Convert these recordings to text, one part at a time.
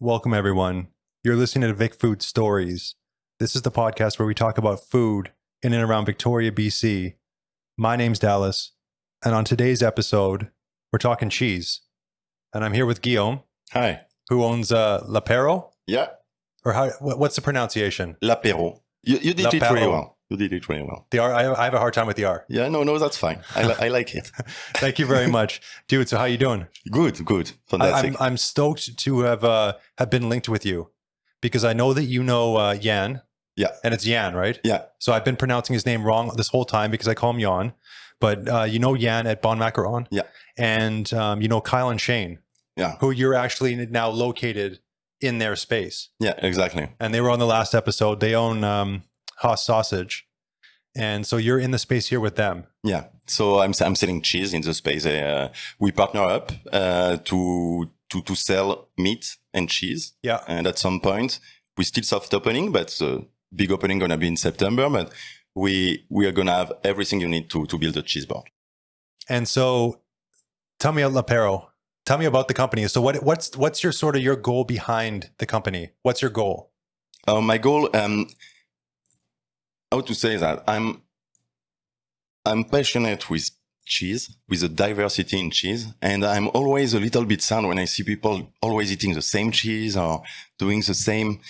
Welcome, everyone. You're listening to Vic Food Stories. This is the podcast where we talk about food in and around Victoria, BC. My name's Dallas, and on today's episode, we're talking cheese. And I'm here with Guillaume. Hi. Who owns L'Apéro? Yeah. Or what's the pronunciation? L'Apéro. You did it really well. You did it really well. The R. I have a hard time with the R. Yeah, no, that's fine. I like it. Thank you very much, dude. So how you doing? Good. Fantastic. I'm stoked to have been linked with you because I know that you know Jan. Yeah. And it's Jan, right? Yeah. So I've been pronouncing his name wrong this whole time because I call him Jan. But you know Jan at Bon Macaron. Yeah. And you know Kyle and Shane. Yeah. Who you're actually now located in their space. Yeah, exactly. And they were on the last episode. They own Haas Sausage. And so you're in the space here with them. Yeah. So I'm selling cheese in the space. We partner up to sell meat and cheese. Yeah. And at some point, we still soft opening, but the big opening gonna be in September. But we are gonna have everything you need to build a cheese board. And so, tell me about L'Apéro. Tell me about the company. So what's your sort of your goal behind the company? What's your goal? My goal, how to say that? I'm passionate with cheese, with the diversity in cheese, and I'm always a little bit sad when I see people always eating the same cheese or doing the same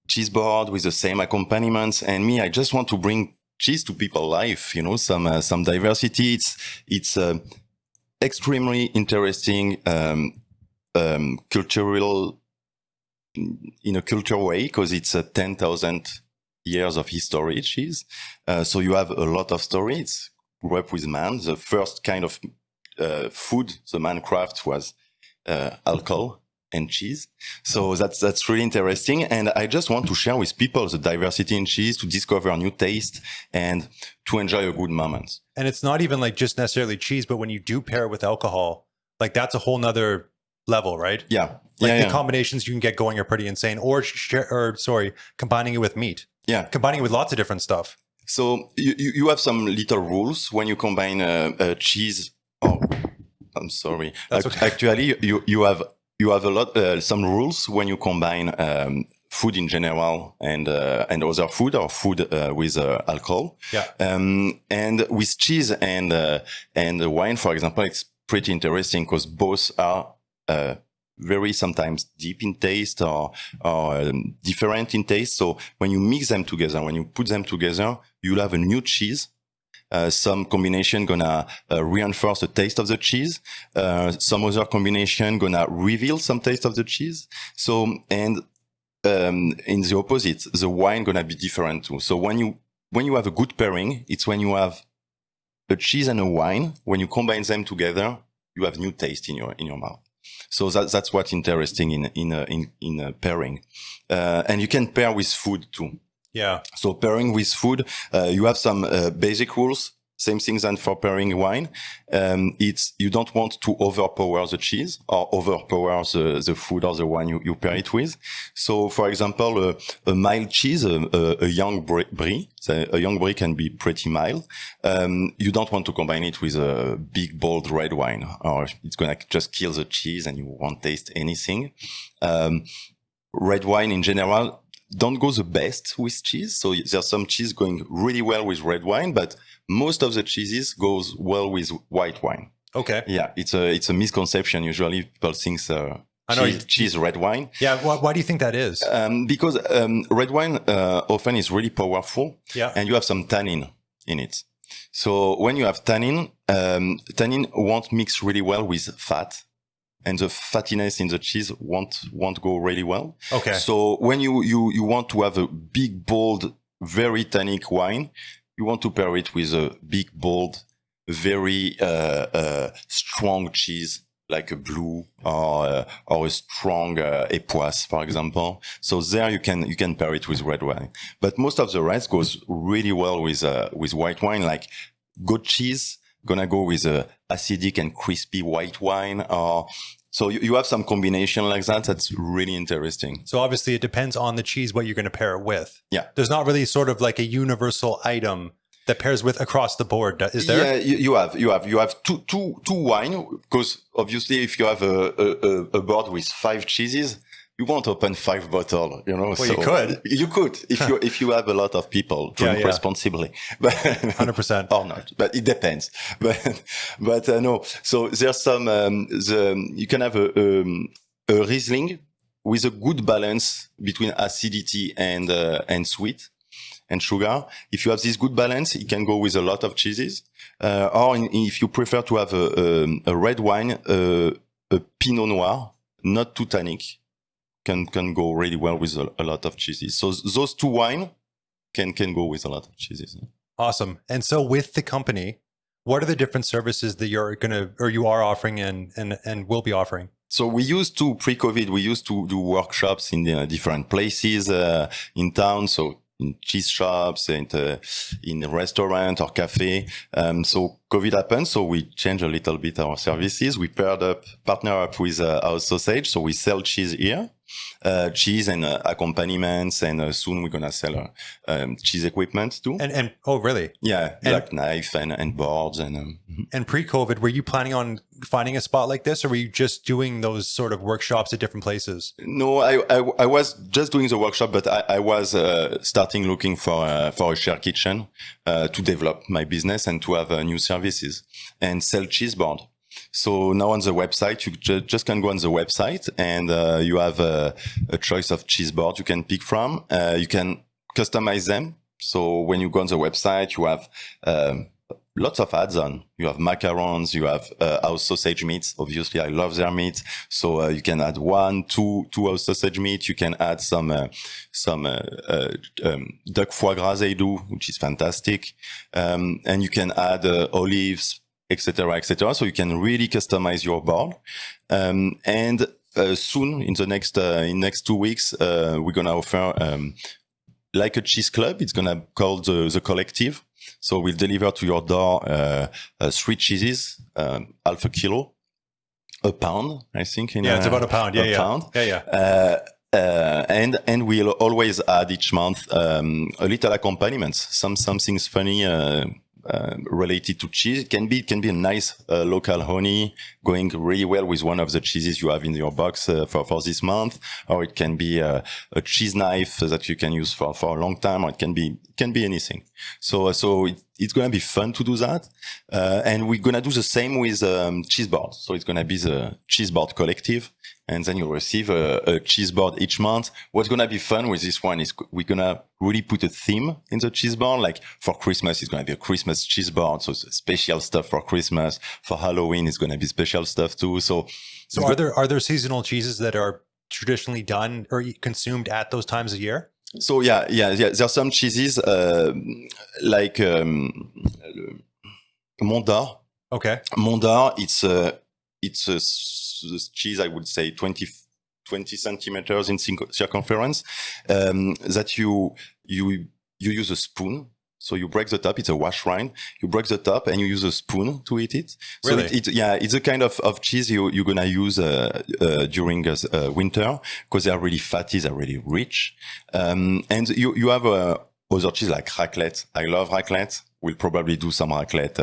cheese board with the same accompaniments. And me, I just want to bring cheese to people's life. You know, some diversity. It's extremely interesting, cultural in a cultural way because it's a 10,000 years of history cheese. So you have a lot of stories. Grew up with man. The first kind of food the man craft was alcohol and cheese. So that's really interesting. And I just want to share with people the diversity in cheese, to discover new taste and to enjoy a good moment. And it's not even like just necessarily cheese, but when you do pair it with alcohol, like that's a whole nother level, right? Yeah. Like the combinations you can get going are pretty insane. Or combining it with meat. Yeah. Combining it with lots of different stuff. So you have some little rules when you combine cheese. Oh, I'm sorry. That's okay. Actually, you have a lot some rules when you combine food in general and other food or food with alcohol. Yeah. And with cheese and wine, for example, it's pretty interesting because both are very sometimes deep in taste or different in taste. So when you mix them together, when you put them together, you'll have a new cheese. Some combination gonna reinforce the taste of the cheese. Some other combination gonna reveal some taste of the cheese. So, and in the opposite, the wine gonna be different too. So when you have a good pairing, it's when you have a cheese and a wine. When you combine them together, you have new taste in your mouth. So that's what's interesting in pairing. And you can pair with food too. Yeah. So pairing with food, you have some basic rules. Same things than for pairing wine. It's you don't want to overpower the cheese or overpower the food or the wine you pair it with. So, for example, a mild cheese, a young brie. So a young brie can be pretty mild. You don't want to combine it with a big, bold red wine, or it's gonna just kill the cheese and you won't taste anything. Red wine in general don't go the best with cheese. So there's some cheese going really well with red wine, but most of the cheeses goes well with white wine. Okay. Yeah, it's a misconception. Usually people think cheese, red wine. Yeah. Why do you think that is? Because red wine often is really powerful. Yeah. And you have some tannin in it. So when you have tannin, tannin won't mix really well with fat. And the fattiness in the cheese won't go really well. Okay. So when you want to have a big, bold, very tannic wine, you want to pair it with a big, bold, very strong cheese like a blue or a strong Epoisse, for example. So there you can pair it with red wine. But most of the rest goes really well with white wine, like goat cheese. Gonna go with a acidic and crispy white wine, so you have some combination like that. That's really interesting. So obviously it depends on the cheese what you're going to pair it with. Yeah, there's not really sort of like a universal item that pairs with across the board, is there? Yeah, you have two wine because obviously if you have a board with 5 cheeses, you won't open 5 bottles, you know. Well, you could. You could if you have a lot of people. Drink responsibly, but 100%. or not. But it depends. But no. So there's some. You can have a Riesling with a good balance between acidity and sweet and sugar. If you have this good balance, it can go with a lot of cheeses. If you prefer to have a red wine, a Pinot Noir, not too tannic, can go really well with a lot of cheeses. So those 2 wines can go with a lot of cheeses. Awesome. And so with the company, what are the different services that you are offering and will be offering? So we used to, pre-COVID, we used to do workshops in different places in town. So in cheese shops and in a restaurant or cafe. So COVID happened, so we changed a little bit our services. We partner up with House Sausage, so we sell cheese here. Cheese and accompaniments, and soon we're gonna sell cheese equipment too. And oh, really? Yeah, like knife and boards and. And pre-COVID, were you planning on finding a spot like this, or were you just doing those sort of workshops at different places? No, I was just doing the workshop, but I was starting looking for a share kitchen to develop my business and to have new services and sell cheese board. So now on the website, you just can go on the website and you have a choice of cheese board you can pick from. You can customize them. So when you go on the website, you have lots of add-on. You have macarons, you have House Sausage meats. Obviously, I love their meat. So you can add 1, 2 House Sausage meat. You can add some duck foie gras they do, which is fantastic. And you can add olives, etc., etc. So you can really customize your board. And soon, in the next 2 weeks, we're gonna offer like a cheese club. It's gonna call the Collective. So we'll deliver to your door 3 cheeses, half a kilo, a pound, I think. It's about a pound. Pound. Yeah. And we'll always add each month a little accompaniments, something's funny related to cheese. It can be a nice local honey going really well with one of the cheeses you have in your box for this month, or it can be a cheese knife that you can use for a long time, or it can be anything. So it's gonna be fun to do that, and we're gonna do the same with cheese board. So it's gonna be the cheese board collective, and then you'll receive a cheese board each month. What's gonna be fun with this one is we're gonna really put a theme in the cheese board. Like for Christmas, it's gonna be a Christmas cheese board, so special stuff for Christmas. For Halloween, it's gonna be special stuff too. So are there seasonal cheeses that are traditionally done or consumed at those times of year? So yeah. There's some cheeses like Mont d'Or. Okay. Mont d'Or, it's a cheese, I would say 20 centimeters in circumference, that you use a spoon. So you break the top. It's a wash rind. You break the top and you use a spoon to eat it. Really? So it's a kind of cheese you're gonna use during winter because they are really fatty, they're really rich. And you have other cheese like raclette. I love raclette. We'll probably do some raclette.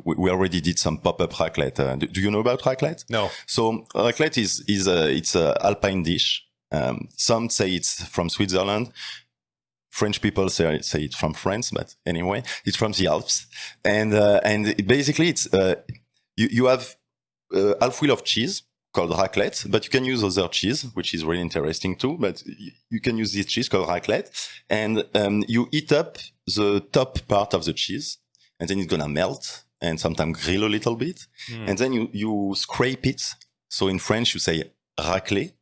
We already did some pop-up raclette. Do you know about raclette? No. So raclette it's a alpine dish. Some say it's from Switzerland. French people say it's from France, but anyway, it's from the Alps. And basically it's, you have a half wheel of cheese called raclette, but you can use other cheese, which is really interesting too, but you can use this cheese called raclette, and you heat up the top part of the cheese, and then it's gonna melt, and sometimes grill a little bit, and then you scrape it. So in French, you say raclé.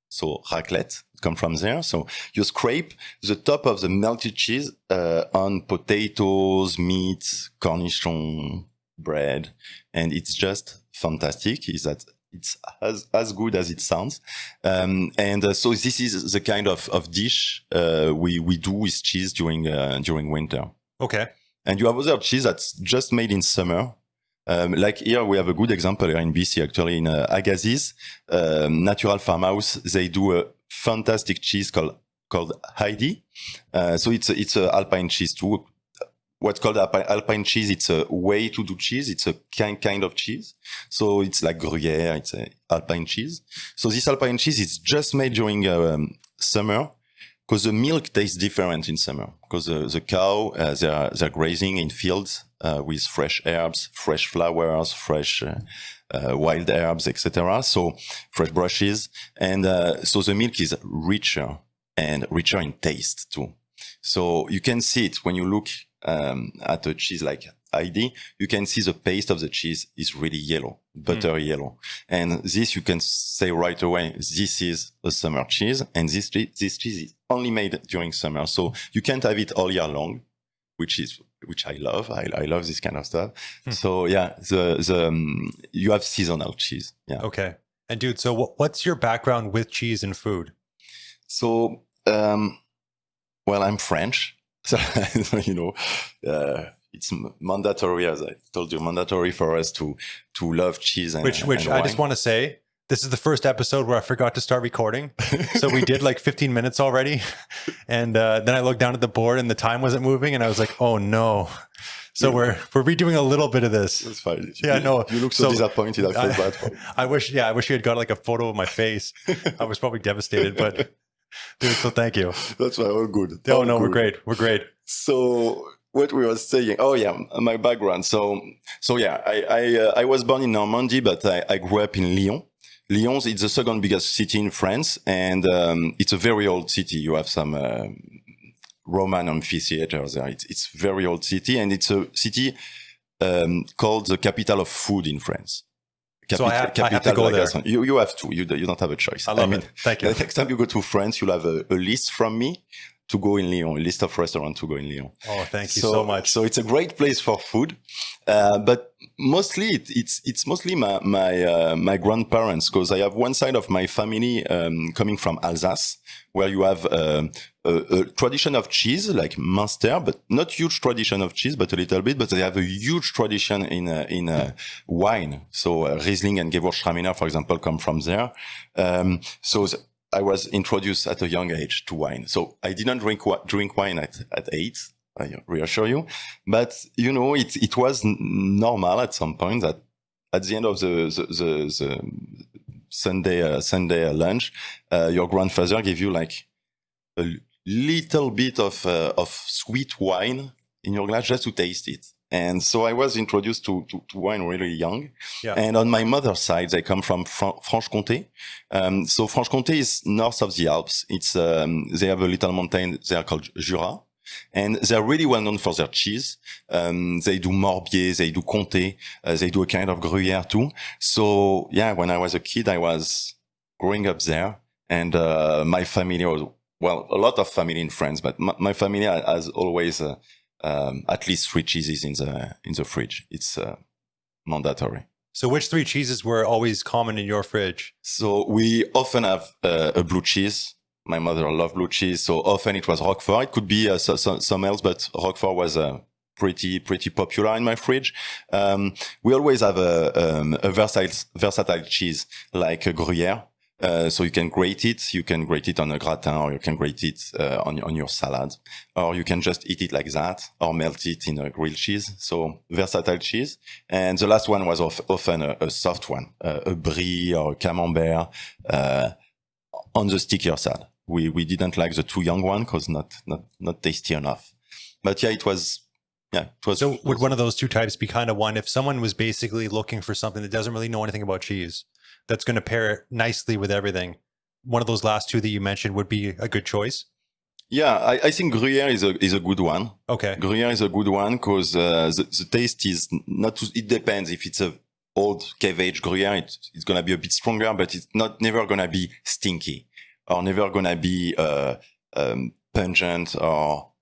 So raclette come from there. So you scrape the top of the melted cheese on potatoes, meat, cornichon, bread, and it's just fantastic. Is that it's as good as it sounds, so this is the kind of dish we do with cheese during winter. Okay. And you have other cheese that's just made in summer. Like here, we have a good example here in BC, actually, in Agassiz, Natural Farmhouse. They do a fantastic cheese called Heidi. So it's a alpine cheese too, what's called Alpine cheese. It's a way to do cheese. It's a kind of cheese. So it's like Gruyere. It's a Alpine cheese. So this Alpine cheese is just made during summer because the milk tastes different in summer because the cow, they're grazing in fields with fresh herbs, fresh flowers, fresh wild herbs, etc. So fresh brushes. And so the milk is richer and richer in taste too. So you can see it when you look at a cheese like Heidi, you can see the paste of the cheese is really yellow, buttery yellow. And this you can say right away, this is a summer cheese. And this cheese is only made during summer. So you can't have it all year long, which I love. I love this kind of stuff. So yeah, you have seasonal cheese. Yeah. Okay. And dude, so what's your background with cheese and food? So, well, I'm French. So, it's mandatory, as I told you, mandatory for us to love cheese and which and I just want to say, this is the first episode where I forgot to start recording. So we did like 15 minutes already. And then I looked down at the board and the time wasn't moving. And I was like, oh no. So we're redoing a little bit of this. That's fine. Yeah, no. You look so disappointed. I feel bad for you. I wish you had got like a photo of my face. I was probably devastated, but dude, so thank you. That's why all good. Oh All no, good. we're great. We're great. So what we were saying, oh yeah, my background. So yeah, I was born in Normandy, but I grew up in Lyon. Lyon is the second biggest city in France, and it's a very old city. You have some Roman amphitheaters there. It's a very old city, and it's a city called the capital of food in France. So I have to go there. You have to. You don't have a choice. I love it. Thank you. The next time you go to France, you'll have a list from me to go in Lyon, a list of restaurants to go in Lyon. Oh, thank you so much. So it's a great place for food, but mostly it's mostly my grandparents, because I have one side of my family coming from Alsace, where you have a tradition of cheese like Munster, but not huge tradition of cheese, but a little bit. But they have a huge tradition in wine. So Riesling and Gewürztraminer, for example, come from there. I was introduced at a young age to wine. So I didn't drink wine at 8, I reassure you. But, it was normal at some point that at the end of the Sunday lunch, your grandfather gave you like a little bit of sweet wine in your glass just to taste it. And so I was introduced to wine really young. Yeah. And on my mother's side, they come from Franche-Comté. So Franche-Comté is north of the Alps. It's they have a little mountain they are called Jura. And they're really well known for their cheese. They do Morbier, they do Comté, they do a kind of Gruyere too. So yeah, when I was a kid, I was growing up there. And my family was, well, a lot of family in France, but my family has always... at least 3 cheeses in the fridge. It's mandatory. So which 3 cheeses were always common in your fridge? So we often have a blue cheese. My mother loved blue cheese, so often it was Roquefort. It could be some else, but Roquefort was pretty popular in my fridge. We always have a versatile cheese like a Gruyere. So you can grate it on a gratin, or you can grate it on your salad, or you can just eat it like that, or melt it in a grilled cheese. So versatile cheese. And the last one was often a soft one, a brie or a camembert on the stickier side. We didn't like the too young one because not tasty enough. But yeah, it was. So would one of those 2 types be kind of one if someone was basically looking for something that doesn't really know anything about cheese, that's going to pair nicely with everything? One of those last 2 that you mentioned would be a good choice? Yeah, I think Gruyere is a good one. Okay. Gruyere is a good one because the taste is not, it depends. If it's a old cave-aged Gruyere, it's going to be a bit stronger, but it's never going to be stinky or never going to be pungent or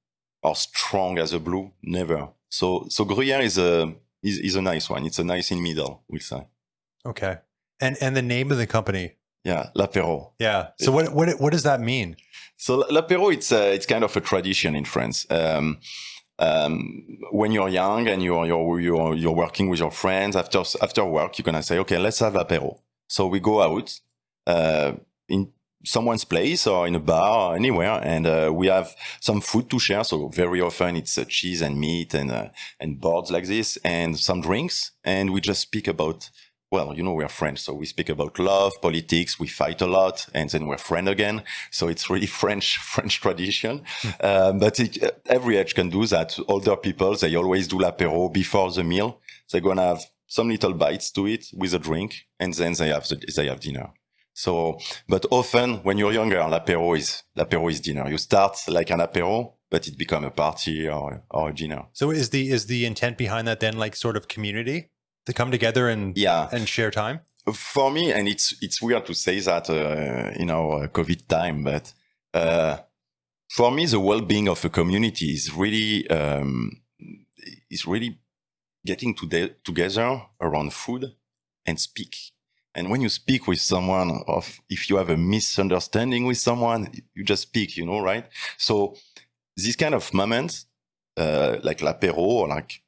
strong as a blue. Never. So Gruyere is a nice one. It's a nice in middle, we'll say. Okay. And the name of the company? Yeah, L'Apéro. Yeah. So what does that mean? So L'Apéro, it's kind of a tradition in France. When you're young and you're working with your friends, after work, you're gonna say, okay, let's have L'Apéro. So we go out. someone's place or in a bar or anywhere, and we have some food to share. So very often it's cheese and meat and boards like this, and some drinks, and we just speak about. Well, we are French, so we speak about love, politics. We fight a lot, and then we're friends again. So it's really French tradition. But every age can do that. Older people, they always do l'apéro before the meal. They're gonna have some little bites to it with a drink, and then they have dinner. So, but often when you're younger, l'apéro is dinner. You start like an apéro, but it becomes a party or a dinner. So is the intent behind that then like sort of community to come together and share time? For me, and it's weird to say that in our COVID time, but for me, the well-being of a community is really getting together around food and speak. And when you speak with someone, if you have a misunderstanding with someone, you just speak, right? So this kind of moments, like l'apéro or like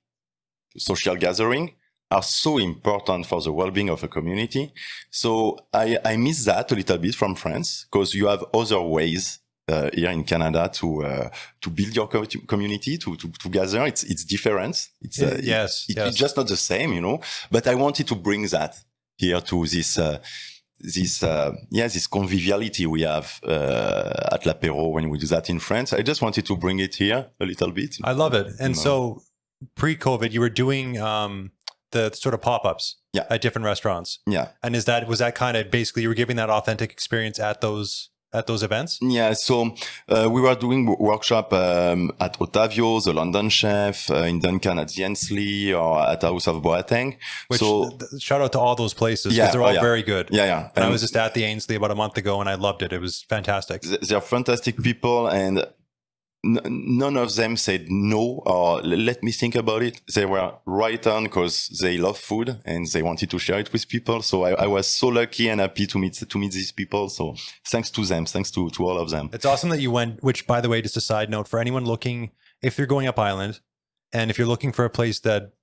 social gathering, are so important for the well-being of a community. So I miss that a little bit from France, because you have other ways here in Canada to build your community, to gather. It's different. It's it's just not the same, But I wanted to bring that here to this conviviality we have at l'apéro when we do that in France. I just wanted to bring it here a little bit. I love it. And so pre-COVID, you were doing the sort of pop-ups at different restaurants. Yeah. And was that kind of basically you were giving that authentic experience at those events? Yeah. So we were doing workshop at Otavio, the London Chef, in Duncan at the Ensley, or at House of Boateng. Which, shout out to all those places, because they're all very good. Yeah. And I was just at the Ainsley about a month ago, and I loved it. It was fantastic. They're fantastic people, and none of them said no or let me think about it. They were right on, because they love food and they wanted to share it with people. So I was so lucky and happy to meet these people. So thanks to them, thanks to all of them. It's awesome that you went, which, by the way, just a side note for anyone looking, if you're going up island and if you're looking for a place that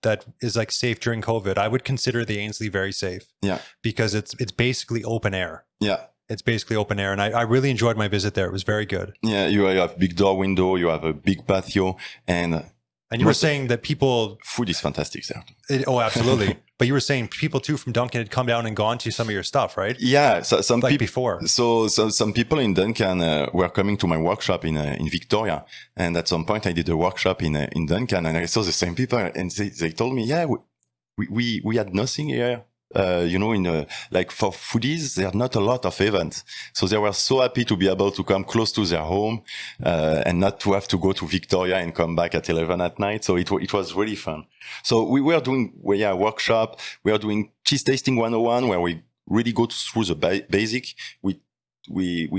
is like safe during COVID, I would consider the Ainsley very safe. Yeah. Because it's basically open air. Yeah. It's basically open air. And I really enjoyed my visit there. It was very good. Yeah, you have big door window, you have a big patio, and you were saying that people... Food is fantastic there. Absolutely. But you were saying people too from Duncan had come down and gone to some of your stuff, right? Yeah, so some people before. So some people in Duncan were coming to my workshop in Victoria, and at some point I did a workshop in Duncan, and I saw the same people, and they told me, yeah, we had nothing here. Like for foodies, there are not a lot of events. So they were so happy to be able to come close to their home, and not to have to go to Victoria and come back at 11 at night. So it was really fun. So we were doing, a workshop. We are doing cheese tasting 101, where we really go through the basic. We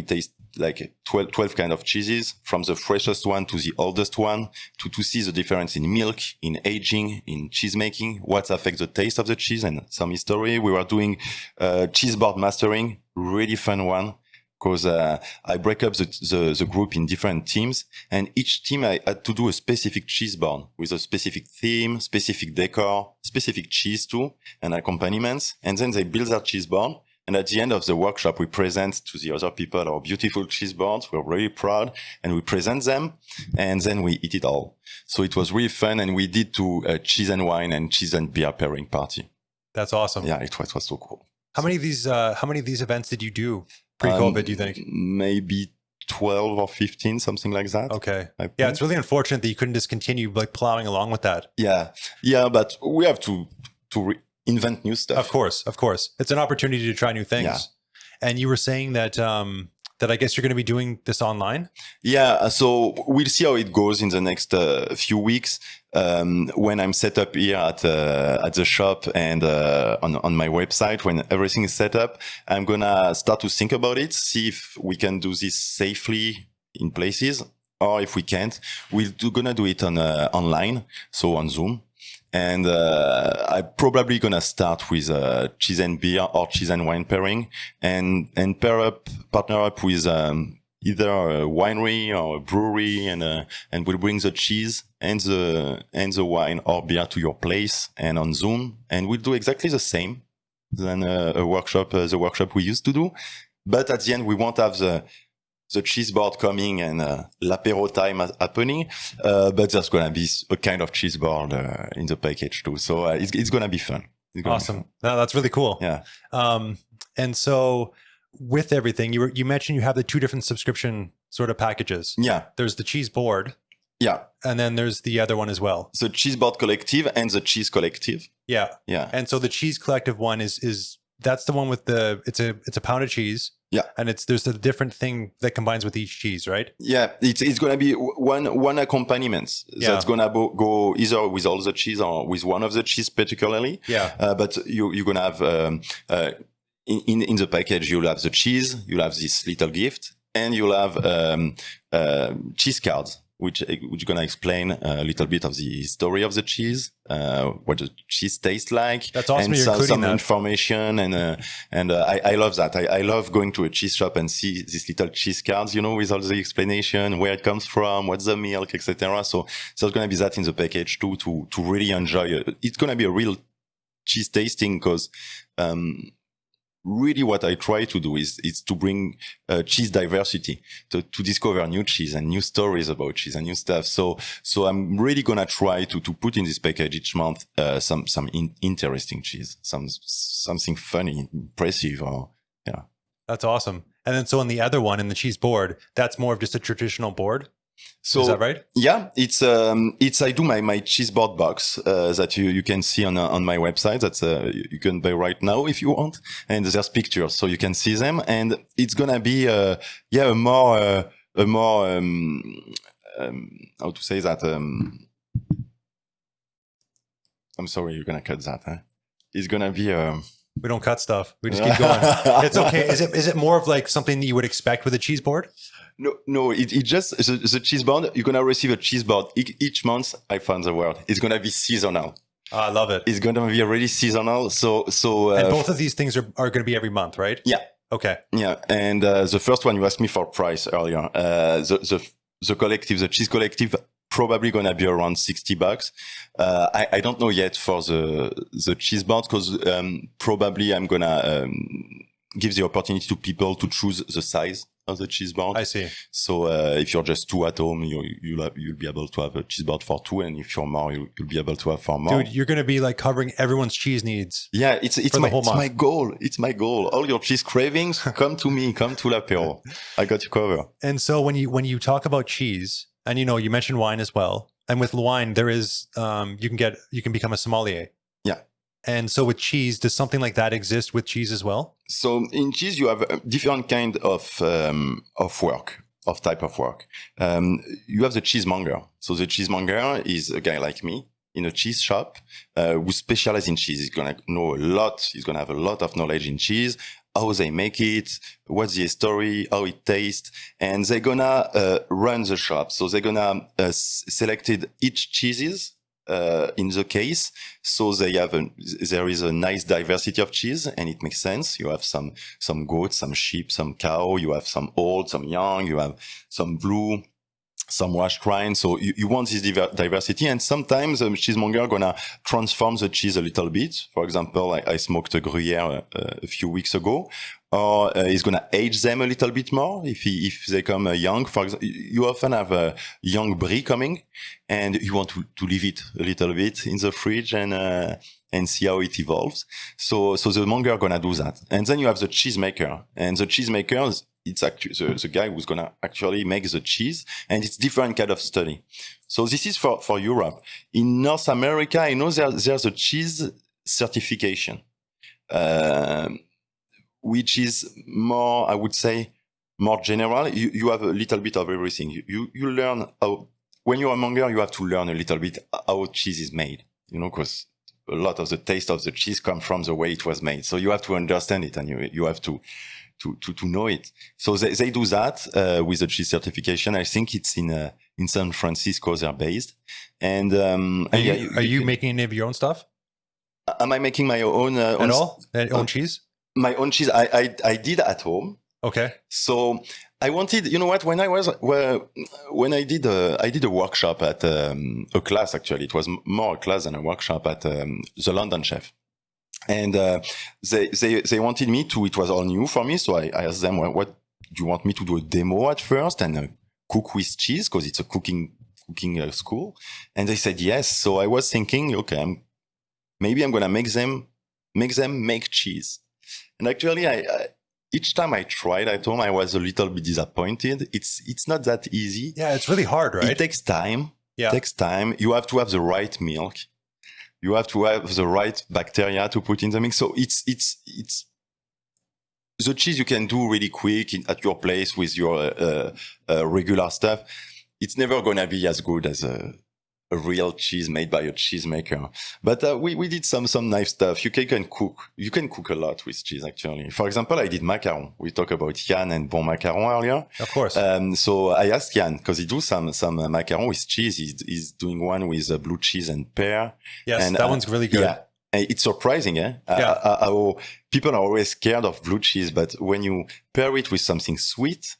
taste like 12 kind of cheeses, from the freshest one to the oldest one, to see the difference in milk, in aging, in cheese making, what affects the taste of the cheese, and some history. We were doing cheese board mastering, really fun one, because I break up the group in different teams, and each team I had to do a specific cheese board with a specific theme, specific decor, specific cheese too, and accompaniments, and then they build that cheese board. And at the end of the workshop, we present to the other people our beautiful cheese boards. We're very proud, and we present them, and then we eat it all. So it was really fun, and we did a cheese and wine and cheese and beer pairing party. That's awesome. Yeah, it was so cool. How many of these events did you do pre-COVID, do you think? Maybe 12 or 15, something like that. Okay. Yeah, it's really unfortunate that you couldn't just continue like plowing along with that. Yeah, but we have to invent new stuff. Of course. It's an opportunity to try new things. Yeah. And you were saying that that I guess you're going to be doing this online? Yeah, so we'll see how it goes in the next few weeks. When I'm set up here at the shop and on my website, when everything is set up, I'm gonna start to think about it, see if we can do this safely in places, or if we can't, gonna do it on online, so on Zoom. And I'm probably gonna start with cheese and beer or cheese and wine pairing, and partner up with either a winery or a brewery, and we'll bring the cheese and the wine or beer to your place and on Zoom, and we'll do exactly the same than the workshop we used to do. But at the end, we won't have the cheese board coming and l'apéro time happening. But there's going to be a kind of cheese board in the package too. So it's going to be fun. Awesome. No, that's really cool. Yeah. And so with everything, you mentioned you have the two different subscription sort of packages. Yeah. There's the cheese board. Yeah. And then there's the other one as well. The cheese board collective and the cheese collective. Yeah. Yeah. And so the cheese collective one is that's the one with it's a pound of cheese. Yeah. And there's a different thing that combines with each cheese, right? Yeah. It's going to be one accompaniment that's going to go either with all the cheese or with one of the cheese particularly. Yeah. But you're going to have, in the package, you'll have the cheese, you'll have this little gift, and you'll have cheese cards, which are going to explain a little bit of the story of the cheese, what the cheese tastes like. That's awesome. And You're including some that. information. And I love that. I love going to a cheese shop and see these little cheese cards, with all the explanation, where it comes from, what's the milk, etc. So there's going to be that in the package too, to really enjoy it. It's going to be a real cheese tasting because, really what I try to do is to bring cheese diversity to discover new cheese and new stories about cheese and new stuff. So I'm really going to try to put in this package each month some interesting cheese, something funny, impressive, or yeah. That's awesome. And then so on the other one, in the cheese board, that's more of just a traditional board. So is that right? Yeah, it's I do my cheese board box that you can see on my website. That's you can buy right now if you want, and there's pictures so you can see them. And it's gonna be a more how to say that. I'm sorry, you're gonna cut that. Huh? It's gonna be We don't cut stuff. We just keep going. It's okay. Is it more of like something that you would expect with a cheese board? No, it just, the cheese board, you're going to receive a cheese board each month. I found the word. It's going to be seasonal. I love it. It's going to be really seasonal. So, and both of these things are going to be every month, right? Yeah. Okay. Yeah. And, the first one you asked me for price earlier, the collective, the cheese collective, probably going to be around $60. I don't know yet for the cheese board because, probably I'm going to, give the opportunity to people to choose the size of the cheese board. I see. So if you're just two at home, you'll be able to have a cheese board for two, and if you're more, you'll be able to have for more. Dude, you're going to be like covering everyone's cheese needs. Yeah, it's my goal. It's my goal. All your cheese cravings, come to me. Come to l'apéro. I got you covered. And so when you talk about cheese, and you mentioned wine as well, and with wine there is you can become a sommelier. Yeah. And so with cheese, does something like that exist with cheese as well? So in cheese, you have a different kind of type of work. You have the cheesemonger. So the cheesemonger is a guy like me in a cheese shop who specializes in cheese. He's going to know a lot. He's going to have a lot of knowledge in cheese, how they make it, what's the story, how it tastes, and they're going to run the shop. So they're going to selected each cheeses in the case. So there is a nice diversity of cheese, and it makes sense. You have some goats, some sheep, some cow. You have some old, some young. You have some blue, some washed rind. So you want this diversity. And sometimes the cheesemonger gonna transform the cheese a little bit. For example, I smoked a Gruyere a few weeks ago. Or he's gonna age them a little bit more if they come young. For example, you often have a young brie coming, and you want to leave it a little bit in the fridge and see how it evolves. So the monger gonna do that, and then you have the cheesemaker, and the cheesemaker it's actually the guy who's gonna actually make the cheese, and it's different kind of study. So this is for Europe. In North America, I know there's a cheese certification. Which is more, I would say, more general. You have a little bit of everything. You learn how, when you're a monger, you have to learn a little bit how cheese is made, because a lot of the taste of the cheese comes from the way it was made. So you have to understand it, and you have to know it. So they do that, with the cheese certification. I think it's in San Francisco, they're based. And, are you making any of your own stuff? Am I making my own, own cheese? My own cheese, I did at home. Okay. So I wanted, when I did a workshop at a class, actually, it was more a class than a workshop at the London Chef. And they wanted me to. It was all new for me, so I asked them, well, what do you want me to do a demo at first and cook with cheese because it's a cooking school? And they said yes. So I was thinking, okay, maybe I'm gonna make them make cheese. And actually, I each time I tried at home, I was a little bit disappointed. It's not that easy. Yeah, it's really hard, right? It takes time. Yeah. It takes time. You have to have the right milk. You have to have the right bacteria to put in the mix. So it's the cheese you can do really quick at your place with your regular stuff. It's never gonna be as good as a real cheese made by a cheesemaker. But we did some nice stuff. You can cook a lot with cheese, actually. For example, I did macaron. We talked about Yann and Bon Macaron earlier. Of course. So I asked Yann, because he do some macaron with cheese. He's doing one with blue cheese and pear. Yes, and, that one's really good. Yeah. It's surprising, eh? Yeah. How people are always scared of blue cheese, but when you pair it with something sweet,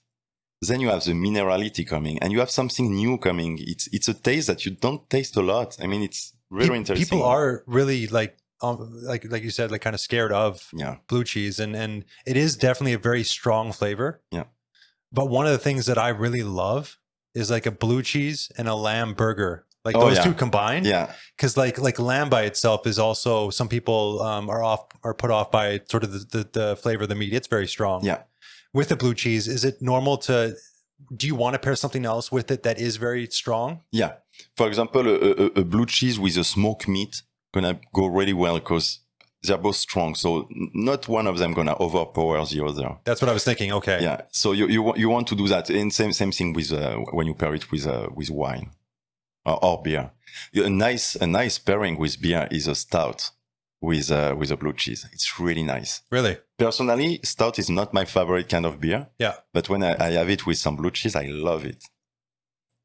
then you have the minerality coming and you have something new coming. It's a taste that you don't taste a lot. I mean, it's really interesting. People are really like you said, like kind of scared of blue cheese, and it is definitely a very strong flavor. Yeah. But one of the things that I really love is like a blue cheese and a lamb burger. Like those two combined. Yeah. Because like lamb by itself is also, some people are put off by sort of the flavor of the meat. It's very strong. Yeah. With the blue cheese, is it normal do you want to pair something else with it that is very strong? Yeah. For example, a blue cheese with a smoked meat gonna go really well because they're both strong. So not one of them gonna overpower the other. That's what I was thinking. Okay. Yeah. So you want to do that. And same thing with when you pair it with wine or beer. A nice pairing with beer is a stout with a blue cheese. It's really nice. Really? Personally, stout is not my favorite kind of beer. Yeah. But when I have it with some blue cheese, I love it.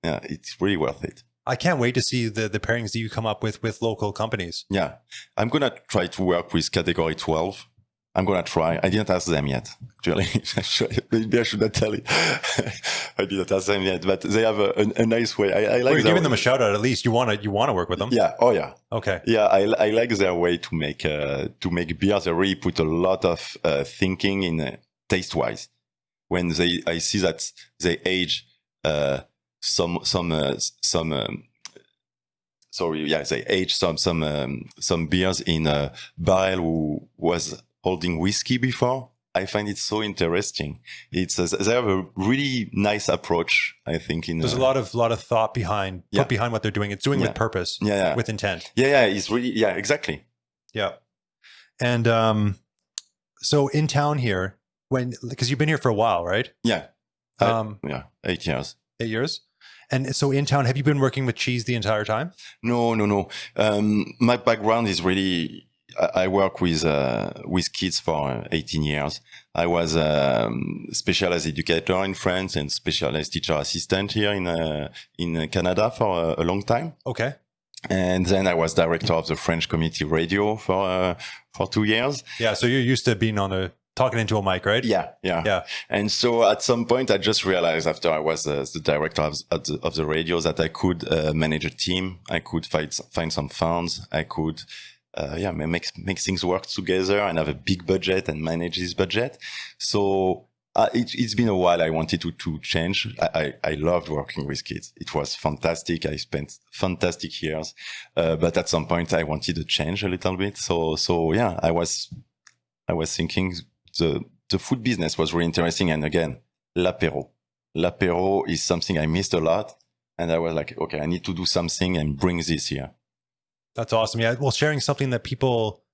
Yeah, it's really worth it. I can't wait to see the pairings that you come up with local companies. Yeah. I'm going to try to work with Category 12. I'm going to try. I didn't ask them yet, actually. Maybe I should not tell it. I didn't ask them yet, but they have a nice way. I like well, you're giving them a shout out at least. You want to work with them? Yeah. Oh, yeah. Okay. Yeah, I like their way to make beer. They really put a lot of thinking in taste-wise. When I see that they age some beers in a barrel who was holding whiskey before. I find it so interesting. They have a really nice approach, I think. There's a lot of thought behind what they're doing. It's doing with purpose, with intent. Yeah, it's really, exactly. Yeah. And so in town here, because you've been here for a while, right? Yeah. 8 years. 8 years. And so in town, have you been working with cheese the entire time? No. My background is really, I work with kids for 18 years. I was specialized educator in France and specialized teacher assistant here in Canada for a long time. Okay. And then I was director of the French community radio for 2 years. Yeah. So you're used to being talking into a mic, right? Yeah. And so at some point, I just realized after I was the director of the radio that I could manage a team. I could find some funds. I could, make things work together and have a big budget and manage this budget. So it's been a while. I wanted to change. I loved working with kids. It was fantastic. I spent fantastic years. But at some point, I wanted to change a little bit. So yeah, I was thinking the food business was really interesting. And again, l'apéro. L'apéro is something I missed a lot. And I was like, okay, I need to do something and bring this here. That's awesome. Yeah. Well, sharing something that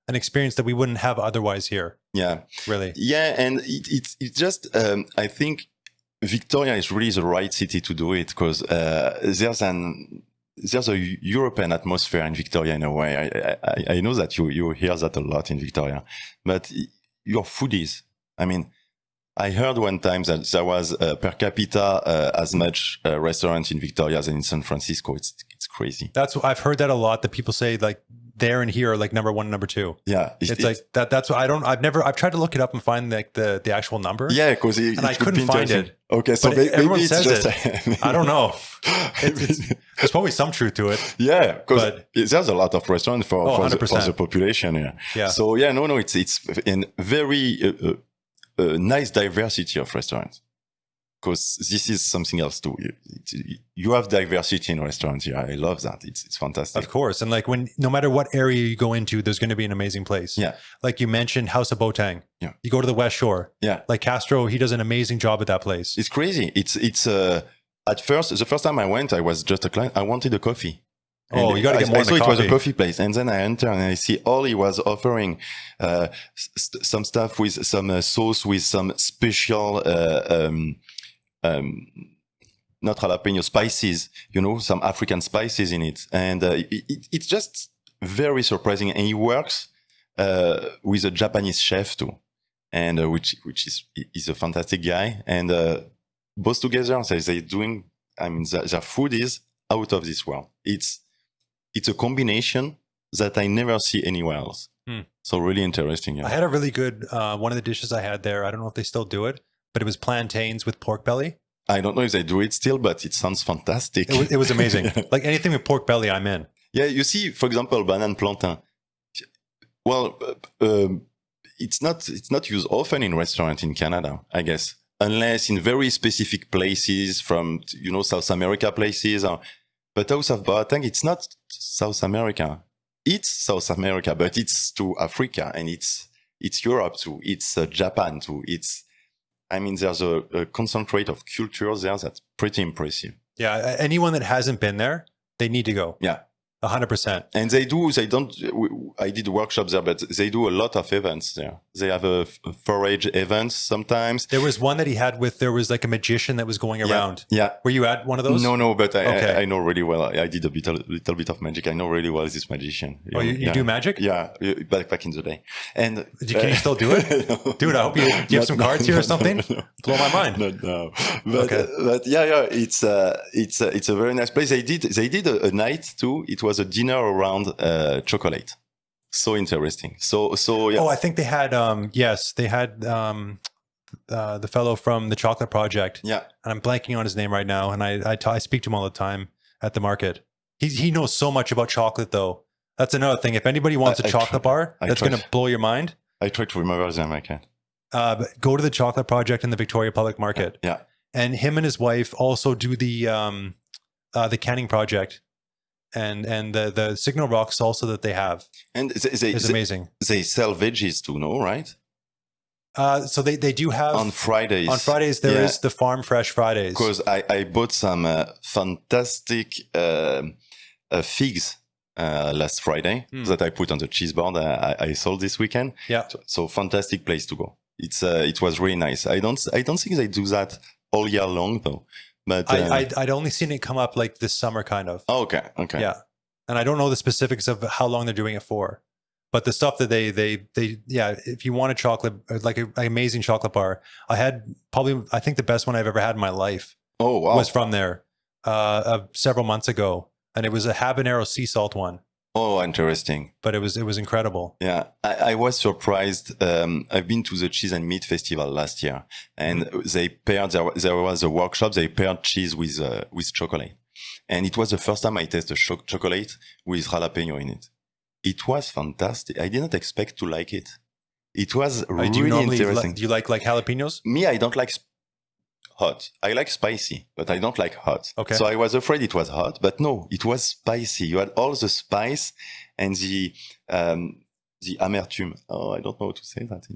an experience that we wouldn't have otherwise here. Yeah. Really. Yeah. And it's just, I think Victoria is really the right city to do it because there's a European atmosphere in Victoria in a way. I know that you hear that a lot in Victoria, but your foodies. I mean, I heard one time that there was per capita as much restaurants in Victoria than in San Francisco. It's crazy. I've heard that a lot. That people say like there and here are like number 1 and number 2. Yeah, It's like that. That's what I've tried to look it up and find like the actual number. Yeah, because I couldn't find it. Okay, so But maybe everyone it's says just I don't know. There's probably some truth to it. yeah, because but- there's a lot of restaurants for 100%. the population. Yeah. Yeah. So yeah, no, it's in very nice diversity of restaurants. Because this is something else too. You have diversity in restaurants. Yeah, I love that. It's fantastic. Of course. And like no matter what area you go into, there's going to be an amazing place. Yeah. Like you mentioned House of Botang. Yeah. You go to the West Shore. Yeah. Like Castro, he does an amazing job at that place. It's crazy. It's at first, the first time I went, I was just a client. I wanted a coffee. Oh, And you got to get more I than saw a it was coffee. a coffee place, and then I enter and I see all he was offering, some stuff with some sauce with some special, not jalapeno spices, some African spices in it, and it's just very surprising. And he works with a Japanese chef too, and which is a fantastic guy, and both together they doing. I mean, their food is out of this world. It's a combination that I never see anywhere else. So really interesting. Yeah. I had a really good, one of the dishes I had there, I don't know if they still do it, but it was plantains with pork belly. I don't know if they do it still, but it sounds fantastic. It was amazing. Like anything with pork belly, I'm in. Yeah, you see, for example, banane plantain. Well, it's not used often in restaurants in Canada, I guess, unless in very specific places from South America places. But House of Botang, it's not South America. It's South America, but it's to Africa, and it's Europe too. It's Japan too. There's a concentrate of cultures there that's pretty impressive. Yeah, anyone that hasn't been there, they need to go. Yeah. 100%. And I did workshops there, but they do a lot of events there. They have a forage events sometimes. There was one that he had there was like a magician that was going around. Yeah. Were you at one of those? No, but Okay. I know really well. I did a little bit of magic. I know really well this magician. Oh, you do magic? Yeah, back in the day. And Can you still do it? No. Dude, I hope you have some cards here or something. No. Blow my mind. No. But, Okay. but yeah, it's a very nice place. They did a night too. It was a dinner around chocolate. So interesting. So yeah. Oh, I think they had they had the fellow from the Chocolate Project. Yeah. And I'm blanking on his name right now. And I speak to him all the time at the market. He knows so much about chocolate though. That's another thing. If anybody wants a chocolate bar, that's going to blow your mind. I try to remember them. I can't. But go to the Chocolate Project in the Victoria Public Market. Yeah. And him and his wife also do the canning project. And the Signal Rock salsa that they have And is amazing. They sell veggies too, no? Right? So they do have On Fridays. On Fridays there is the Farm Fresh Fridays. Because I bought some fantastic figs last Friday that I put on the cheese board. I sold this weekend. Yeah. So fantastic place to go. It was really nice. I don't think they do that all year long though. But I'd only seen it come up like this summer, kind of. Oh, okay. Yeah, and I don't know the specifics of how long they're doing it for, but the stuff that they if you want a chocolate, like an amazing chocolate bar, I think the best one I've ever had in my life. Oh wow. Was from there several months ago, and it was a habanero sea salt one. Oh, interesting. But it was incredible. Yeah, I was surprised. I've been to the Cheese and Meat Festival last year, and they paired. There was a workshop. They paired cheese with chocolate, and it was the first time I tasted chocolate with jalapeno in it. It was fantastic. I didn't expect to like it. It was really interesting. Do you like jalapenos? Me, I don't like hot. I like spicy, but I don't like hot. Okay. So I was afraid it was hot, but no, it was spicy. You had all the spice and the amertume. Oh, I don't know how to say that.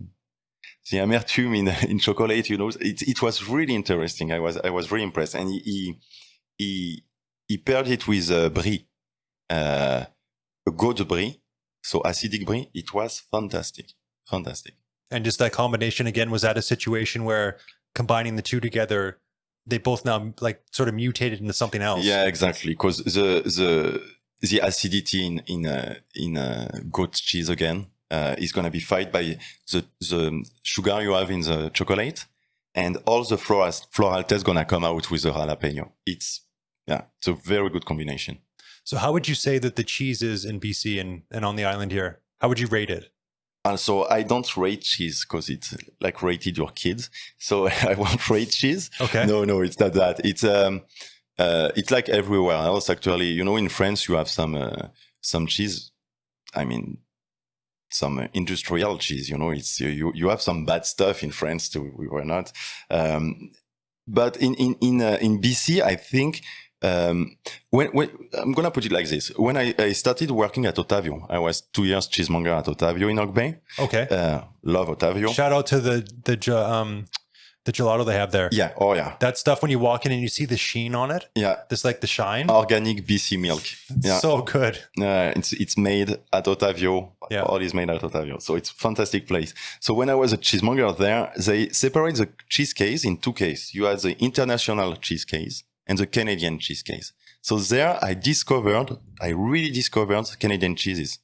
The amertume in chocolate, it was really interesting. I was really impressed. And he paired it with brie, a goat brie, so acidic brie. It was fantastic. And just that combination again, was that a situation where combining the two together, they both now like sort of mutated into something else? Yeah, exactly. Because the acidity in goat cheese again is going to be fight by the sugar you have in the chocolate, and all the floral taste going to come out with the jalapeno. It's a very good combination. So how would you say that the cheese is in BC and on the island here? How would you rate it? Also, I don't rate cheese because it's like rated your kids. So I won't rate cheese. Okay. No, it's not that. It's like everywhere else. Actually, you know, in France, you have some cheese. I mean, some industrial cheese. You know, it's you have some bad stuff in France too. We were not. But in BC, I think when I'm gonna put it like this: when I started working at Otavio, I was 2 years cheesemonger at Otavio in Oak Bay. Okay. Love Otavio. Shout out to the gelato they have there. Yeah. Oh yeah. That stuff when you walk in and you see the sheen on it. Yeah. This like the shine. Organic BC milk. Yeah. So good. It's made at Otavio. Yeah. All is made at Otavio. So it's a fantastic place. So when I was a cheesemonger there, they separate the cheese case in two cases. You have the international cheese case and the Canadian cheese case. So there I really discovered Canadian cheeses.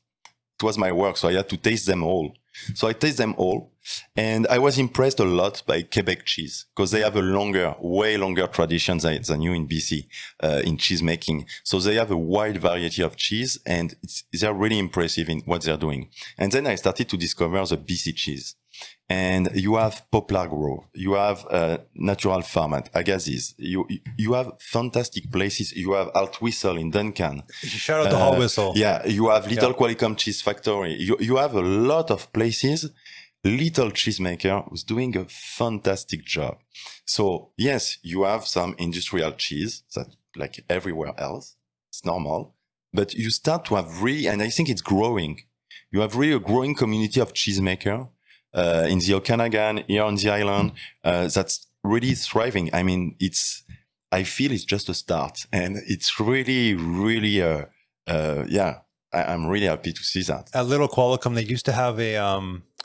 It was my work. So I had to taste them all. So I taste them all. And I was impressed a lot by Quebec cheese because they have a way longer tradition than you in BC, in cheese making. So they have a wide variety of cheese and they're really impressive in what they're doing. And then I started to discover the BC cheese. And you have Poplar Grove, you have Natural Farm at Agassiz, you have fantastic places. You have Alt Whistle in Duncan. Shout out to Hall Whistle. Yeah, you have Little Qualicum Cheese Factory. You have a lot of places. Little cheesemaker who's doing a fantastic job. So yes, you have some industrial cheese that like everywhere else. It's normal, but you start to have really, and I think it's growing. You have really a growing community of cheesemaker in the Okanagan, here on the island, that's really thriving. I mean, I feel it's just a start, and it's really, really, I'm really happy to see that. At Little Qualicum, they used to have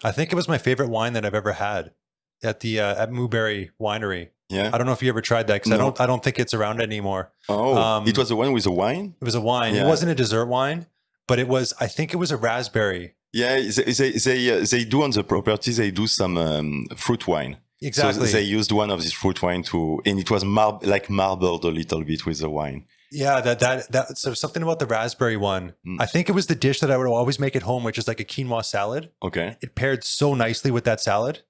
I think it was my favorite wine that I've ever had at the at Mooberry Winery. Yeah, I don't know if you ever tried that because No. I don't think it's around anymore. Oh, it was the one with the wine. It was a wine. Yeah. It wasn't a dessert wine, but I think it was a raspberry. Yeah, they do on the property. They do some fruit wine. Exactly. So they used one of this fruit wine and it was marbled a little bit with the wine. Yeah, so something about the raspberry one. I think it was the dish that I would always make at home, which is like a quinoa salad. Okay. It paired so nicely with that salad.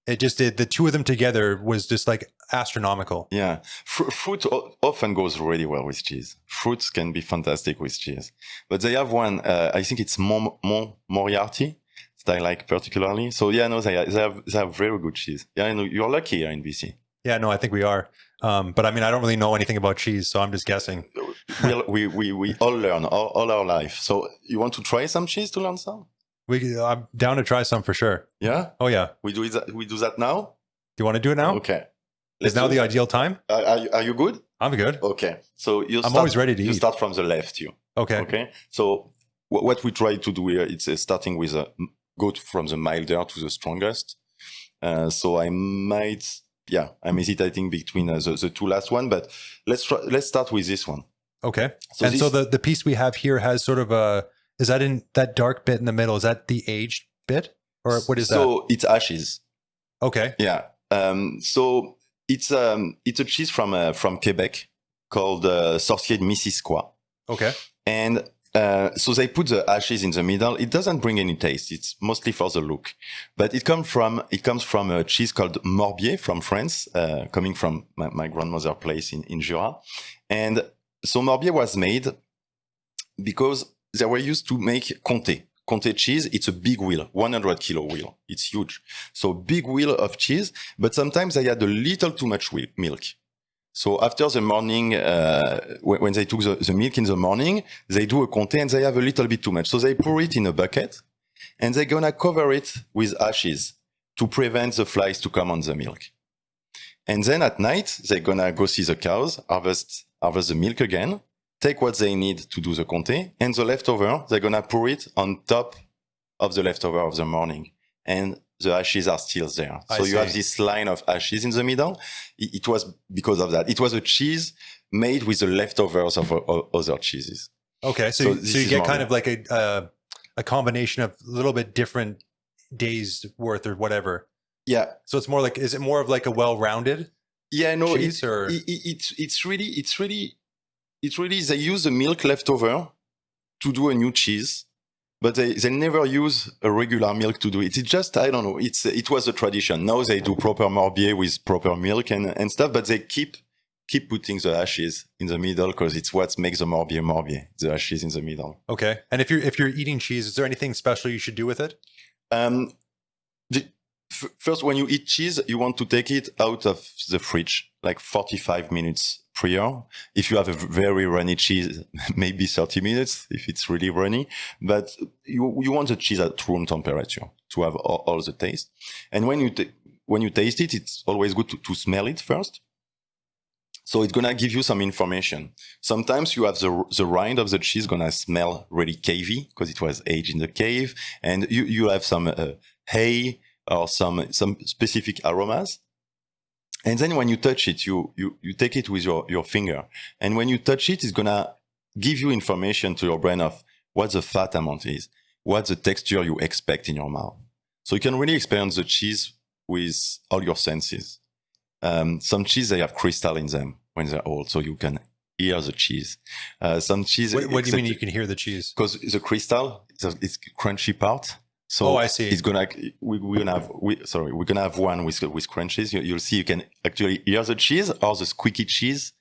It just did. The two of them together was just like astronomical. Yeah. Fruit often goes really well with cheese. Fruits can be fantastic with cheese. But they have one, I think it's Mont Moriarty that I like particularly. So yeah, no, they have very good cheese. Yeah, I know you're lucky here in BC. Yeah, no, I think we are. But I mean, I don't really know anything about cheese, so I'm just guessing. We all learn all our life. So you want to try some cheese to learn some? I'm down to try some for sure. Yeah? Oh yeah. We do that now? Do you want to do it now? Okay. Is now the ideal time? Are you good? I'm good. Okay. So I'm always ready to eat. You start from the left, you. Okay. Okay. So what we try to do here, it's starting with go from the milder to the strongest. So I'm hesitating between the two last one, but let's start with this one. Okay. So the piece we have here has sort of is that in that dark bit in the middle? Is that the aged bit, or what is that? So it's ashes. Okay. Yeah. So it's a cheese from Quebec called Sorcier de Missisquoi. Okay. And so they put the ashes in the middle. It doesn't bring any taste. It's mostly for the look, but it comes from a cheese called Morbier from France, coming from my grandmother's place in Jura. And so Morbier was made because they were used to make Comté. Comté cheese, it's a big wheel, 100 kilo wheel. It's huge. So big wheel of cheese, but sometimes they had a little too much milk. So after the morning, when they took the milk in the morning, they do a Comté and they have a little bit too much. So they pour it in a bucket and they're gonna cover it with ashes to prevent the flies to come on the milk. And then at night, they're gonna go see the cows, harvest the milk again, take what they need to do the Comté, and the leftover, they're gonna pour it on top of the leftover of the morning. And the ashes are still there. So you have this line of ashes in the middle. It was because of that. It was a cheese made with the leftovers of other cheeses. Okay, so you get kind of like a combination of a little bit different days worth or whatever. Yeah. So it's more like, is it more of like a well-rounded? Yeah, no, cheese or it's really it really, they use the milk leftover to do a new cheese, but they never use a regular milk to do it. It's just, I don't know, it was a tradition. Now they do proper Morbier with proper milk and stuff, but they keep putting the ashes in the middle because it's what makes the Morbier, the ashes in the middle. Okay. And if you're eating cheese, is there anything special you should do with it? First, when you eat cheese, you want to take it out of the fridge, like 45 minutes prior. If you have a very runny cheese, maybe 30 minutes if it's really runny. But you want the cheese at room temperature to have all the taste. And when you taste it, it's always good to smell it first. So it's gonna give you some information. Sometimes you have the rind of the cheese gonna smell really cavey because it was aged in the cave, and you have some hay or some specific aromas. And then when you touch it, you take it with your finger, and when you touch it, it's gonna give you information to your brain of what the fat amount is, what the texture you expect in your mouth. So you can really experience the cheese with all your senses. Some cheese, they have crystal in them when they're old, so you can hear the cheese. Some cheese... What do you mean you can hear the cheese? Because the crystal, it's crunchy part. So I see. It's gonna, we're gonna have one with crunches. You'll see you can actually hear the cheese or the squeaky cheese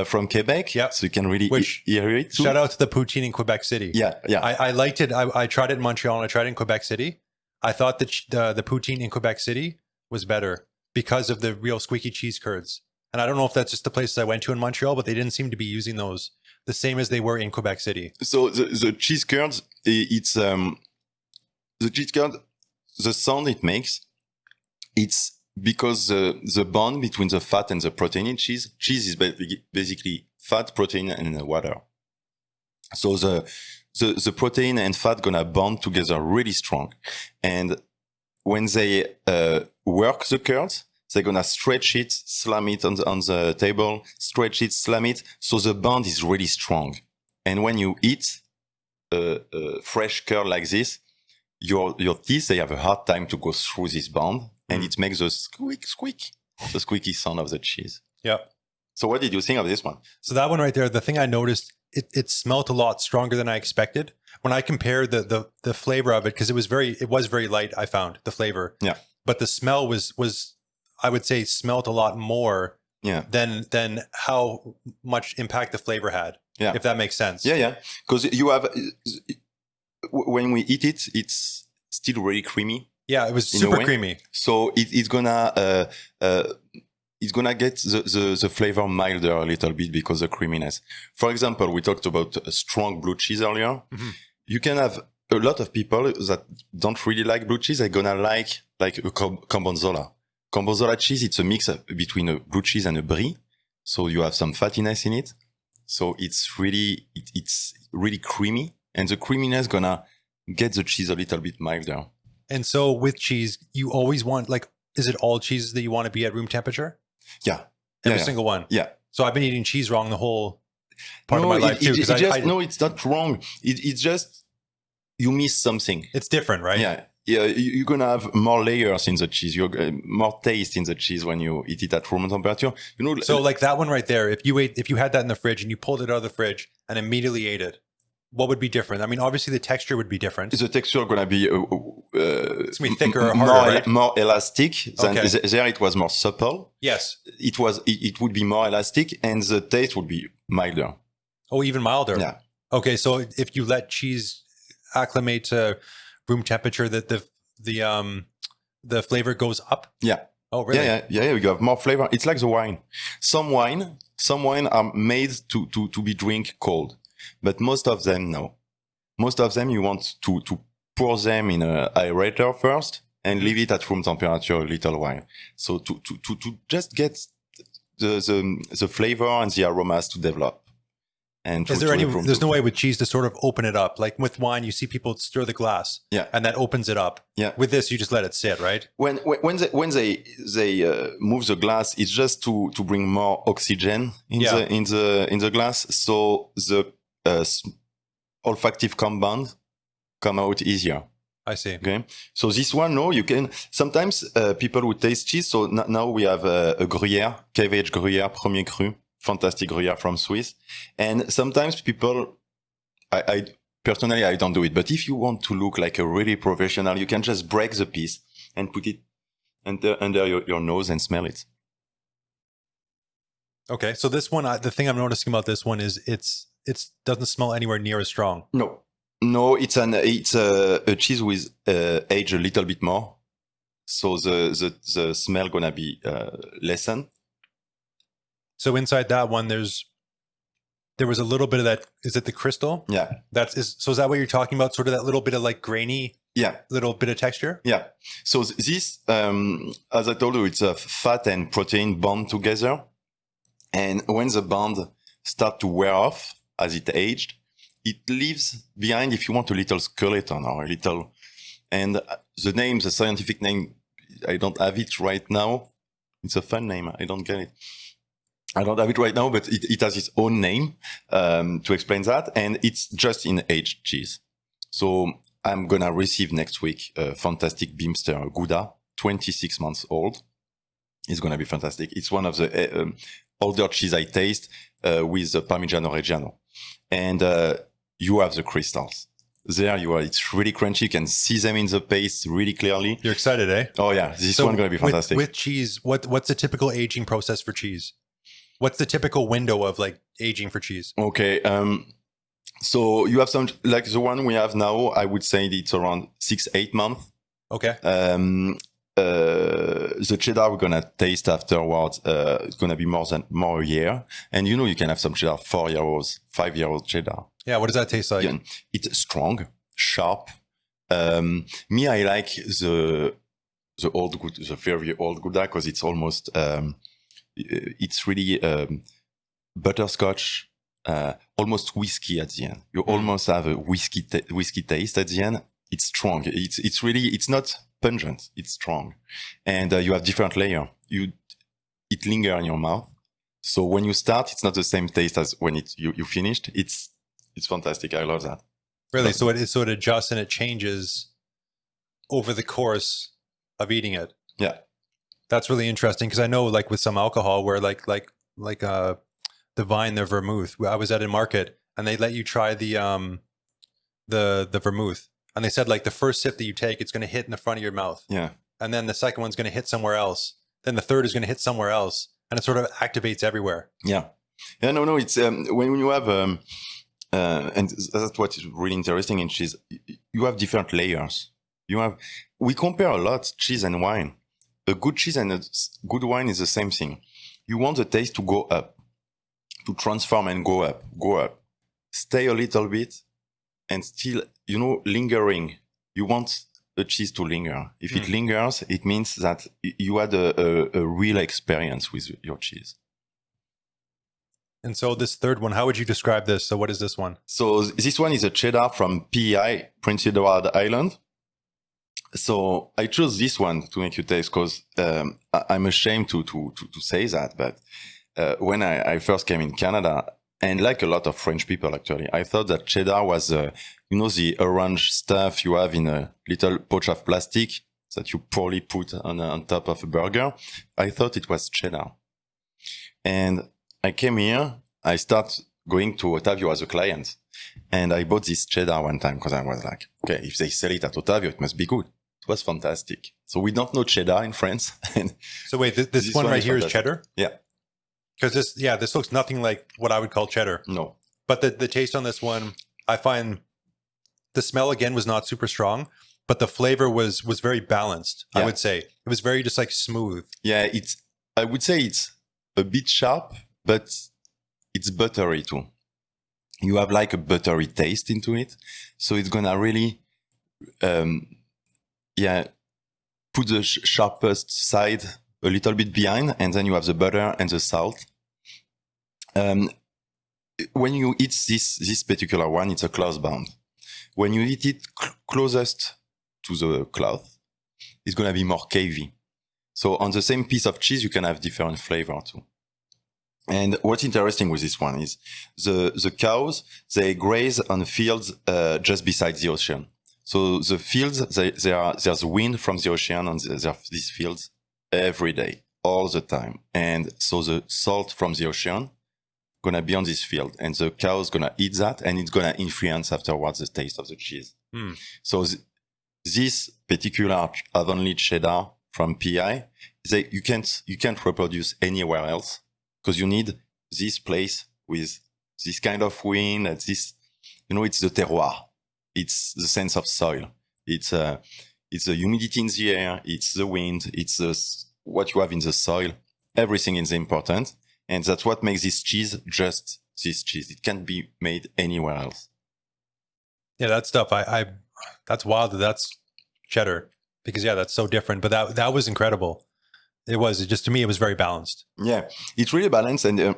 from Quebec. Yeah. So you can really hear it too. Shout out to the poutine in Quebec City. Yeah. I liked it. I tried it in Montreal and I tried it in Quebec City. I thought that the poutine in Quebec City was better because of the real squeaky cheese curds. And I don't know if that's just the places I went to in Montreal, but they didn't seem to be using those the same as they were in Quebec City. So the cheese curds, it's the cheese curd, the sound it makes, it's because the bond between the fat and the protein in cheese is basically fat, protein, and water. So the protein and fat gonna bond together really strong. And when they work the curds, they're gonna stretch it, slam it on the table, stretch it, slam it. So the bond is really strong. And when you eat a fresh curd like this, your teeth, they have a hard time to go through this bond, and it makes the squeak, the squeaky sound of the cheese. Yeah. So what did you think of this one? So that one right there, the thing I noticed, it smelled a lot stronger than I expected. When I compared the flavor of it, because it was very light, I found the flavor. Yeah. But the smell was I would say smelled a lot more than how much impact the flavor had. Yeah. If that makes sense. Yeah. Because you have, when we eat it, it's still really creamy. Yeah, it was super creamy. So it's gonna get the flavor milder a little bit because of the creaminess. For example, we talked about a strong blue cheese earlier. Mm-hmm. You can have a lot of people that don't really like blue cheese. They're gonna like a Gorgonzola. Gorgonzola cheese, it's a mix between a blue cheese and a brie. So you have some fattiness in it. So it's really creamy, and the creaminess gonna get the cheese a little bit milder. And so with cheese, you always want, like, is it all cheeses that you want to be at room temperature? Yeah. Every single one? Yeah. So I've been eating cheese wrong the whole part of my life too. No, it's not wrong. It's just, you miss something. It's different, right? Yeah. You're going to have more layers in the cheese. More taste in the cheese when you eat it at room temperature. So like that one right there, if you had that in the fridge and you pulled it out of the fridge and immediately ate it, what would be different? I mean, obviously the texture would be different. The texture going to be it's going to be thicker or harder, right? More elastic. Than there it was more supple. Yes. It would be more elastic, and the taste would be milder. Oh, even milder. Yeah. Okay, so if you let cheese acclimate to room temperature, that the flavor goes up? Yeah. Oh, really? Yeah. You have more flavor. It's like the wine. Some wine are made to be drink cold. But most of them, no. Most of them, you want to pour them in an aerator first and leave it at room temperature a little while. So to just get the flavor and the aromas to develop. And there's no way with cheese to sort of open it up? Like with wine, you see people stir the glass. Yeah. And that opens it up. Yeah. With this, you just let it sit, right? When they move the glass, it's just to bring more oxygen in the glass. So the olfactive compound come out easier. I see. Okay. So this one, no, you can, sometimes people would taste cheese. So now we have a Gruyère, Cave Aged Gruyère Premier Cru. fantastic Gruyère from Swiss. And sometimes people, I personally, I don't do it. But if you want to look like a really professional, you can just break the piece and put it under your nose and smell it. Okay, so this one, the thing I'm noticing about this one is it's doesn't smell anywhere near as strong. No, it's a cheese with aged a little bit more, so the smell gonna be lessened. So inside that one, there was a little bit of that. Is it the crystal? Yeah. So is that what you're talking about? Sort of that little bit of like grainy, little bit of texture? Yeah. So this, as I told you, it's a fat and protein bond together. And when the bond start to wear off as it aged, it leaves behind, if you want, a little skeleton or a little, and the scientific name, I don't have it right now. It's a fun name. I don't get it. I don't have it right now, but it has its own name to explain that. And it's just in aged cheese. So I'm going to receive next week a fantastic Beemster Gouda, 26 months old. It's going to be fantastic. It's one of the older cheese I taste with the Parmigiano Reggiano. And you have the crystals. There you are. It's really crunchy. You can see them in the paste really clearly. You're excited, eh? Oh, yeah. This one going to be fantastic. With cheese, what's the typical aging process for cheese? What's the typical window of like aging for cheese? Okay. So you have some, like the one we have now, I would say it's around 6-8 months. Okay. The cheddar we're going to taste afterwards, it's going to be more a year. And you can have some cheddar 4-year-olds, 5-year-old cheddar. Yeah. What does that taste like? Yeah, it's strong, sharp. Me, I like the very old Gouda because it's almost, it's really butterscotch, almost whiskey at the end. You almost have a whiskey taste at the end. It's strong. It's not pungent. It's strong, and you have different layer. It linger in your mouth. So when you start, it's not the same taste as when you finished. It's fantastic. I love that. Really? So it adjusts and it changes over the course of eating it. Yeah. That's really interesting because I know, like with some alcohol, where like the Vine, the vermouth. I was at a market and they let you try the vermouth, and they said like the first sip that you take, it's going to hit in the front of your mouth. Yeah. And then the second one's going to hit somewhere else. Then the third is going to hit somewhere else, and it sort of activates everywhere. Yeah. Yeah. No. It's when you have and that's what is really interesting in cheese. You have different layers. We compare a lot cheese and wine. A good cheese and a good wine is the same thing. You want the taste to go up, to transform and go up, stay a little bit, and still, lingering. You want the cheese to linger. If it lingers, it means that you had a real experience with your cheese. And so this third one, how would you describe this? So what is this one? So this one is a cheddar from PEI, Prince Edward Island. So I chose this one to make you taste because I'm ashamed to say that, but when I first came in Canada, and like a lot of French people actually, I thought that cheddar was the orange stuff you have in a little pouch of plastic that you poorly put on top of a burger. I thought it was cheddar, and I came here. I start going to Ottavio as a client, and I bought this cheddar one time because I was like, okay, if they sell it at Ottavio, it must be good. It was fantastic. So we don't know cheddar in France. So wait, this one right here is cheddar? Yeah. Because this looks nothing like what I would call cheddar. No. But the taste on this one, I find the smell again was not super strong, but the flavor was very balanced. Yeah. I would say it was very just like smooth. Yeah, I would say it's a bit sharp, but it's buttery too. You have like a buttery taste into it. So it's gonna really, put the sharpest side a little bit behind, and then you have the butter and the salt. When you eat this particular one, it's a cloth bound. When you eat it closest to the cloth, it's going to be more cavey. So on the same piece of cheese, you can have different flavor too. And what's interesting with this one is the cows, they graze on fields just beside the ocean. So the fields, there's wind from the ocean on these fields every day, all the time. And so the salt from the ocean gonna be on this field, and the cow's gonna eat that, and it's gonna influence afterwards the taste of the cheese. So this particular Avonlea cheddar from PI, you can't reproduce anywhere else because you need this place with this kind of wind. This, it's the terroir. It's the sense of soil. It's the humidity in the air. It's the wind. It's what you have in the soil. Everything is important. And that's what makes this cheese just this cheese. It can't be made anywhere else. Yeah, that stuff, that's wild. That's cheddar because that's so different. But that was incredible. It just, to me, it was very balanced. Yeah, it's really balanced, and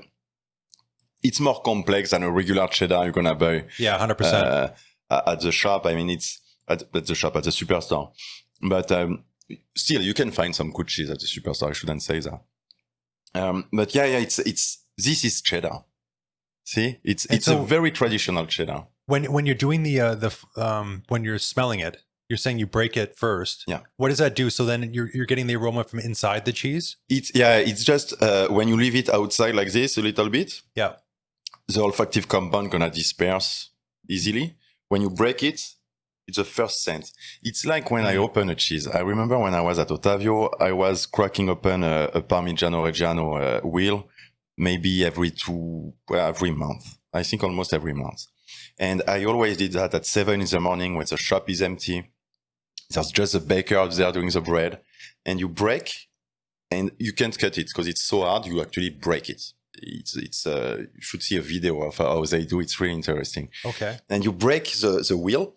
it's more complex than a regular cheddar you're gonna buy. Yeah, 100%. At the shop. I mean, it's at the superstore. But still, you can find some good cheese at the superstore. I shouldn't say that. But this is cheddar. See, it's a very traditional cheddar. When you're doing when you're smelling it, you're saying you break it first. Yeah. What does that do? So then you're getting the aroma from inside the cheese? It's just when you leave it outside like this a little bit. Yeah. The olfactive compound gonna disperse easily. When you break it, it's the first scent. It's like when I open a cheese. I remember when I was at Ottavio, I was cracking open a Parmigiano Reggiano wheel, maybe every month. I think almost every month. And I always did that at 7 a.m. when the shop is empty. There's just a baker out there doing the bread. And you break, and you can't cut it because it's so hard, you actually break it. It's you should see a video of how they do. It's really interesting. Okay. And you break the wheel.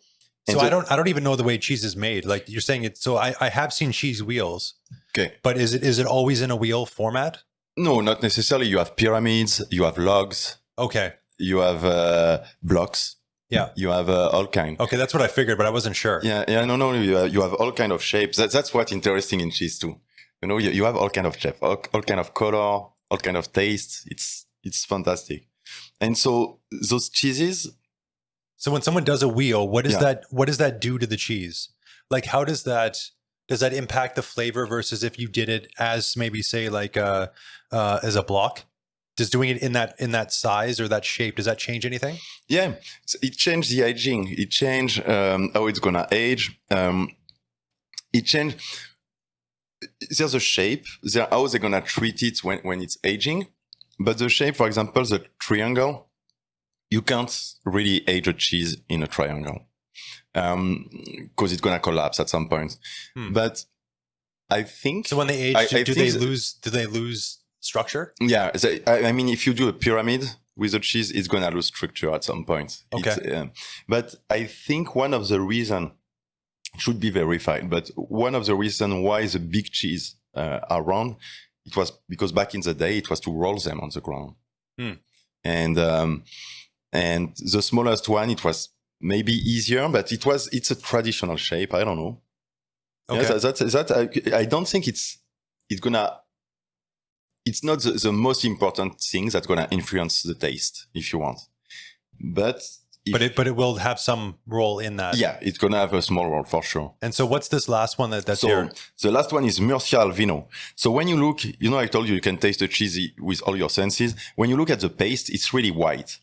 So I don't even know the way cheese is made. Like you're saying it. So I have seen cheese wheels. Okay. But is it always in a wheel format? No, not necessarily. You have pyramids. You have logs. Okay. You have blocks. Yeah. You have all kind. Okay, that's what I figured, but I wasn't sure. Yeah. No. You have all kind of shapes. That's what's interesting in cheese too. You have all kind of shape, all kind of color, all kind of taste. It's fantastic. And so those cheeses. So when someone does a wheel, what does that do to the cheese? Like, how does that impact the flavor versus if you did it as maybe say like as a block? Does doing it in that size or that shape, does that change anything? Yeah, it changed the aging. It changed how it's gonna age. It changed. There's a shape. How they're gonna treat it when it's aging. But the shape, for example, the triangle, you can't really age a cheese in a triangle because it's gonna collapse at some point. But I think so. When they age, do they lose structure? Yeah, I mean, if you do a pyramid with a cheese, it's gonna lose structure at some point. Okay. But I think one of the reasons should be verified. But one of the reasons why the big cheese are round, it was because back in the day it was to roll them on the ground, and the smallest one it was maybe easier, but it's a traditional shape. I don't know. Okay. Yeah, I don't think it's gonna. It's not the most important thing that's gonna influence the taste, if you want, but it will have some role in that. Yeah, it's gonna have a small role for sure. And so, what's this last one that's here? The last one is Murcia al Vino. So when you look, I told you can taste the cheese with all your senses. When you look at the paste, it's really white.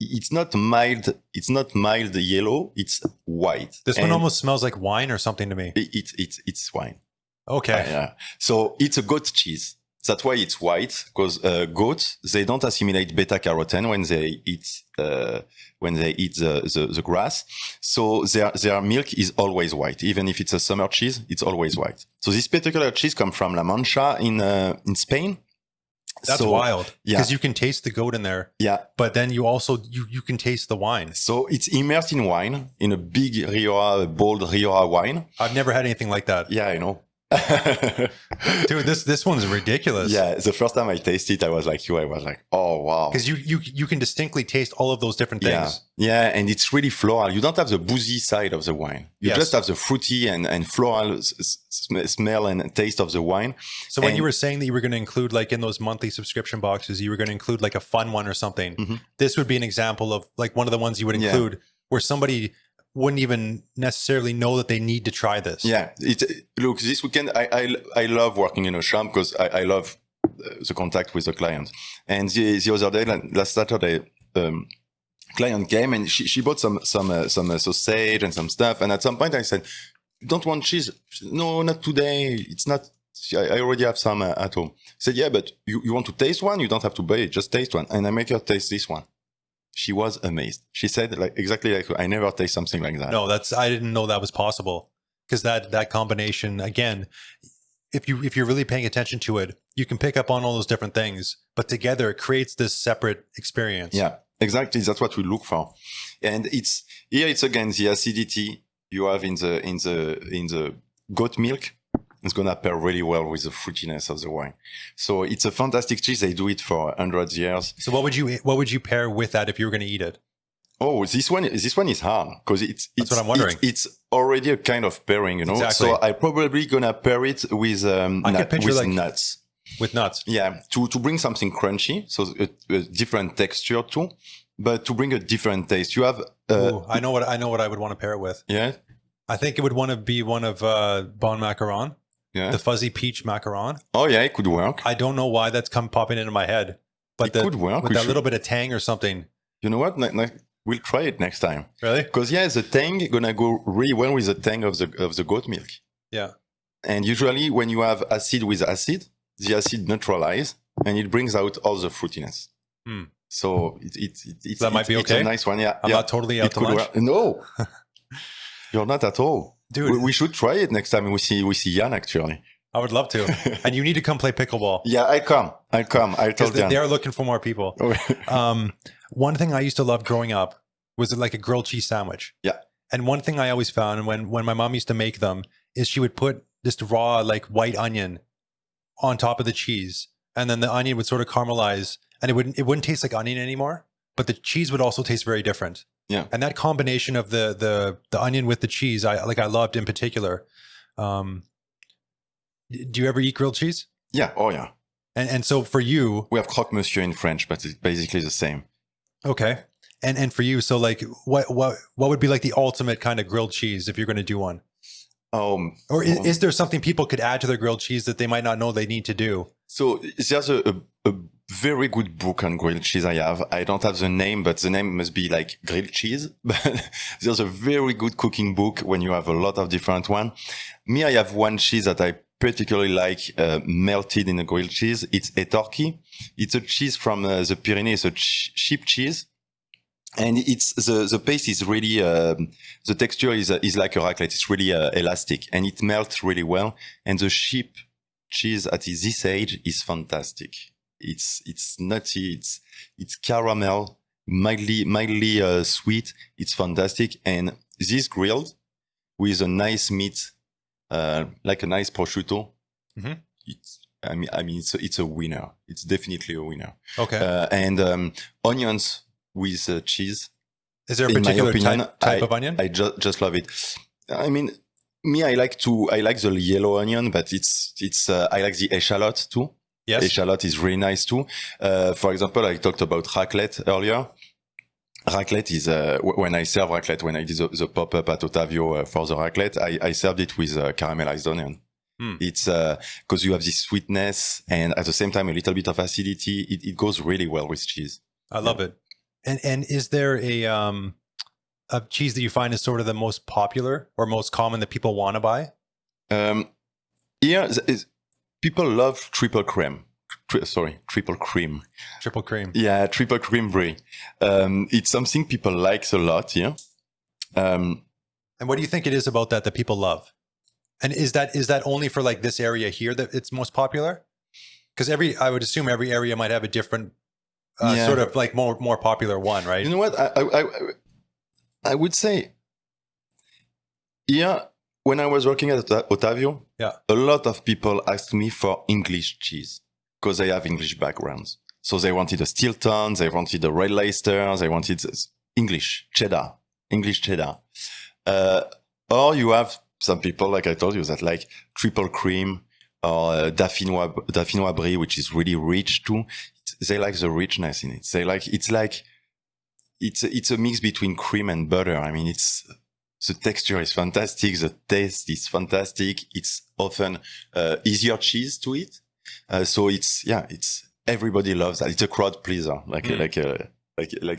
It's not mild. It's not mild yellow. It's white. This one almost smells like wine or something to me. It's wine. Okay. Yeah. So it's a goat cheese. That's why it's white, because goats, they don't assimilate beta carotene when they eat the grass. So their milk is always white. Even if it's a summer cheese, it's always white. So this particular cheese comes from La Mancha in Spain. That's wild. Yeah. Because you can taste the goat in there. Yeah. But then you also you can taste the wine. So it's immersed in wine, in a big bold Rioja wine. I've never had anything like that. Yeah, I know. Dude, this one's ridiculous. Yeah, the first time I tasted it, I was like you. I was like, oh wow, because you can distinctly taste all of those different things. Yeah, and it's really floral. You don't have the boozy side of the wine. You just have the fruity and floral smell and taste of the wine. So when you were saying that you were going to include, like in those monthly subscription boxes, you were going to include like a fun one or something. Mm-hmm. This would be an example of like one of the ones you would include where somebody wouldn't even necessarily know that they need to try this. Yeah. Look, this weekend, I love working in a shop because I love the contact with the client. And the other day, last Saturday, client came and she bought some sausage and some stuff. And at some point I said, "You don't want cheese?" She said, "No, not today. It's not. I already have some at home." I said, "Yeah, but you want to taste one? You don't have to buy it. Just taste one." And I make her taste this one. She was amazed. She said, exactly like, "I never taste something like that." No, I didn't know that was possible, because that combination, again, if you're really paying attention to it, you can pick up on all those different things, but together it creates this separate experience. Yeah, exactly. That's what we look for. And it's again the acidity you have in the goat milk. It's gonna pair really well with the fruitiness of the wine. So it's a fantastic cheese. They do it for hundreds of years. So what would you pair with that if you were going to eat it? Oh, this one is hard because That's what I'm wondering. It's already a kind of pairing, Exactly. So I probably gonna pair it with like nuts. With nuts. Yeah, to bring something crunchy, so a different texture too, but to bring a different taste. You have Ooh, I know what I would want to pair it with. Yeah, I think it would want to be one of Bon Macaron. Yeah. The fuzzy peach macaron. Oh yeah, it could work. I don't know why that's popping into my head, but it could work with that little bit of tang or something. You know what? We'll try it next time. Really? Because the tang gonna go really well with the tang of the goat milk. Yeah. And usually when you have acid with acid, the acid neutralizes and it brings out all the fruitiness. So that might be okay. It's a nice one. Yeah. I'm not totally out to lunch. No, you're not at all. Dude, we should try it next time we see Jan actually. I would love to. And you need to come play pickleball. Yeah, I come. I told Jan. They are looking for more people. One thing I used to love growing up was like a grilled cheese sandwich. Yeah. And one thing I always found when my mom used to make them is she would put this raw like white onion on top of the cheese, and then the onion would sort of caramelize, and it wouldn't taste like onion anymore, but the cheese would also taste very different. Yeah. And that combination of the onion with the cheese, I loved in particular. Do you ever eat grilled cheese? Yeah. Oh yeah. And so for you, we have croque monsieur in French, but it's basically the same. Okay. And for you, so like what would be like the ultimate kind of grilled cheese if you're going to do one? Or is there something people could add to their grilled cheese that they might not know they need to do? So there's a very good book on grilled cheese I have. I don't have the name, but the name must be like grilled cheese. But there's a very good cooking book when you have a lot of different ones. Me, I have one cheese that I particularly like melted in a grilled cheese. It's Etorki. It's a cheese from the Pyrenees, a sheep cheese. And it's the paste is really the texture is like a raclette. It's really elastic and it melts really well. And the sheep cheese at this age is fantastic. It's nutty. It's caramel, mildly sweet. It's fantastic. And this grilled with a nice meat, like a nice prosciutto. Mm-hmm. It's a winner. It's definitely a winner. Okay. And onions with cheese. Is there a particular type of onion? I just love it. I mean, me, I like the yellow onion, but I like the eshallot too. Yes. Eshallot is really nice too. For example, I talked about raclette earlier. Raclette is, when I serve raclette, when I did the pop-up at Ottavio for the raclette, I served it with caramelized onion. It's, cause you have this sweetness and at the same time, a little bit of acidity. It goes really well with cheese. I love it. And is there a cheese that you find is sort of the most popular or most common that people want to buy? Here, people love triple cream. Triple cream. Triple cream. Yeah, triple cream brie. It's something people like a lot. Yeah. And what do you think it is about that people love? And is that only for like this area here that it's most popular? Because I would assume every area might have a different sort of like more popular one, right? You know what? I would say, yeah, when I was working at Ottavio, a lot of people asked me for English cheese because they have English backgrounds. So they wanted a Stilton, they wanted a Red Leicester, they wanted English cheddar. Or you have some people, like I told you, that like triple cream or Dauphinois brie, which is really rich too. They like the richness in it. It's a mix between cream and butter. I mean, the texture is fantastic. The taste is fantastic. It's often easier cheese to eat. So it's everybody loves that. It's a crowd pleaser, like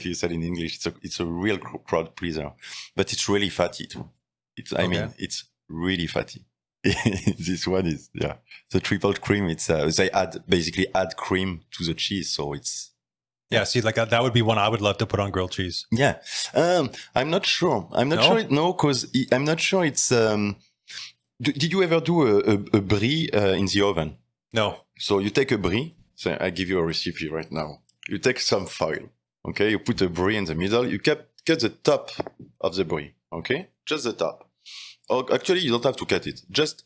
you said in English. It's a real crowd pleaser, but it's really fatty too. I mean, it's really fatty. This one is the triple cream. It's they basically add cream to the cheese, so it's See, like that would be one I would love to put on grilled cheese. Yeah, I'm not sure. I'm not sure. No, because I'm not sure. It's. Did you ever do a brie in the oven? No. So you take a brie. So I give you a recipe right now. You take some foil. Okay, you put a brie in the middle. You cut the top of the brie. Okay, just the top. Or actually, you don't have to cut it. Just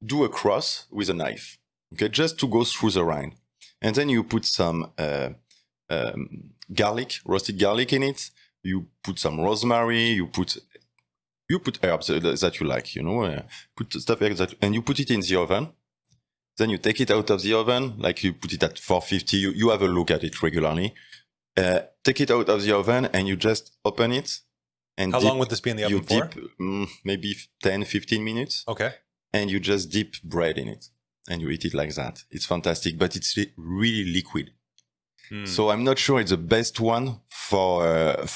do a cross with a knife. Okay, just to go through the rind, and then you put some garlic, roasted garlic in it. You put some rosemary. You put herbs that you like. Put stuff like that, and you put it in the oven. Then you take it out of the oven, like you put it at 450. You have a look at it regularly. Take it out of the oven, and you just open it. And how long would this be in the oven for? Maybe 10, 15 minutes. Okay. And you just dip bread in it and you eat it like that. It's fantastic, but it's really liquid. So I'm not sure it's the best one for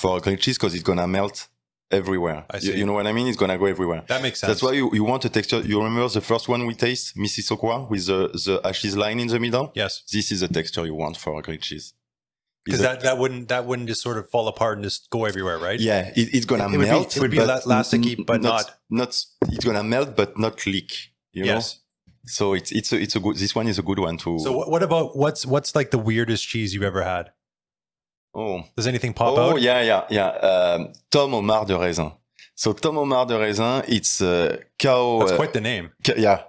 grilled cheese because it's going to melt everywhere. I see. You know what I mean? It's going to go everywhere. That makes sense. That's why you want a texture. You remember the first one we taste, Mississauga, with the ashes line in the middle? Yes. This is the texture you want for a grilled cheese. Because that wouldn't just sort of fall apart and just go everywhere, right? Yeah, it's gonna melt. It would be elasticy, but not. It's gonna melt, but not leak. You know. So it's a good. This one is a good one too. So what about what's like the weirdest cheese you've ever had? Oh, does anything pop out? Oh yeah. Tom au marc de raisin. So Tom au marc de raisin, it's cow. That's quite the name. Yeah.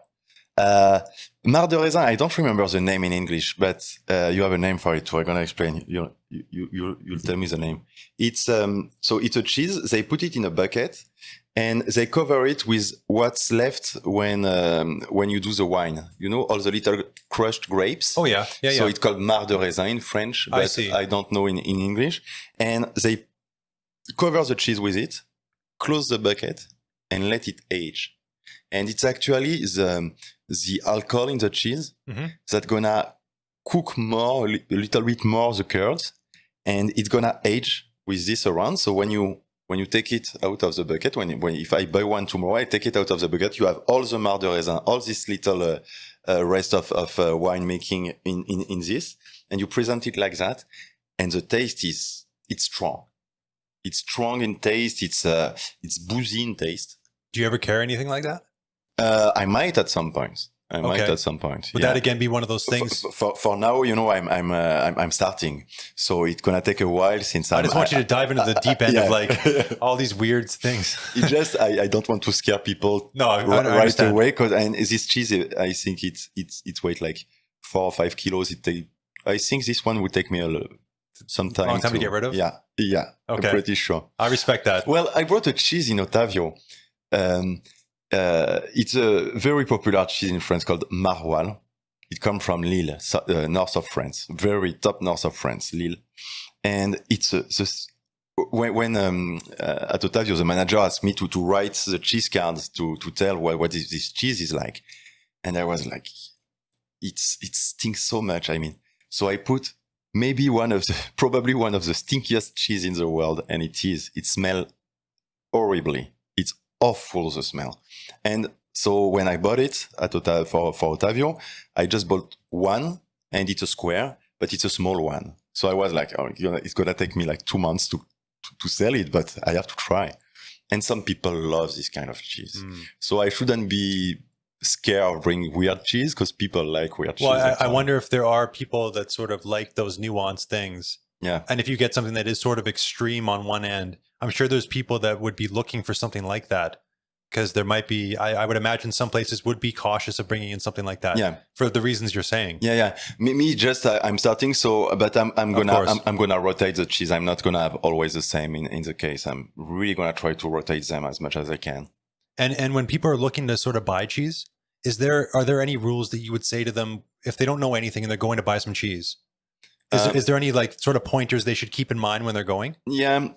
Marc de raisin, I don't remember the name in English, but you have a name for it too. I'm gonna explain. You'll tell me the name. It's so it's a cheese. They put it in a bucket and they cover it with what's left when you do the wine. You know, all the little crushed grapes. Oh yeah. So it's called marc de raisin in French, but I don't know in English. And they cover the cheese with it, close the bucket, and let it age. And it's actually the alcohol in the cheese that's gonna cook more, a little bit more the curds, and it's gonna age with this around. So when you take it out of the bucket, if I buy one tomorrow, I take it out of the bucket, you have all the marc de raisin, all this little rest of wine making in this, and you present it like that, and the taste it's strong. It's strong in taste. It's boozy in taste. Do you ever carry anything like that? I might at some point. Would that again be one of those things? For now, I'm starting, so it's gonna take a while since I just want you to dive into the deep end of like all these weird things. It just I don't want to scare people. No, I right away because this cheese, I think it's weight like 4 or 5 kilos. I think this one would take me some time. Long time to get rid of. Yeah. Okay. I'm pretty sure. I respect that. Well, I brought a cheese in Otavio. It's a very popular cheese in France called Maroilles. It comes from Lille, north of France, very top north of France, Lille. And it's when at Otavio, the manager asked me to write the cheese cards to tell what this cheese is like. And I was like, it stinks so much. I mean, so I put maybe probably one of the stinkiest cheese in the world. And it smells horribly. It's awful, the smell. And so when I bought it for Otavio, I just bought one, and it's a square, but it's a small one. So I was like, it's gonna take me like 2 months to sell it, but I have to try. And some people love this kind of cheese. So I shouldn't be scared of bringing weird cheese because people like weird cheese. Well, I wonder if there are people that sort of like those nuanced things. Yeah. And if you get something that is sort of extreme on one end, I'm sure there's people that would be looking for something like that. Because there might be, I would imagine some places would be cautious of bringing in something like that. Yeah. For the reasons you're saying. Yeah. Me just I'm starting, but I'm gonna rotate the cheese. I'm not gonna have always the same in the case. I'm really gonna try to rotate them as much as I can. And when people are looking to sort of buy cheese, are there any rules that you would say to them if they don't know anything and they're going to buy some cheese? Is there any like sort of pointers they should keep in mind when they're going? Yeah.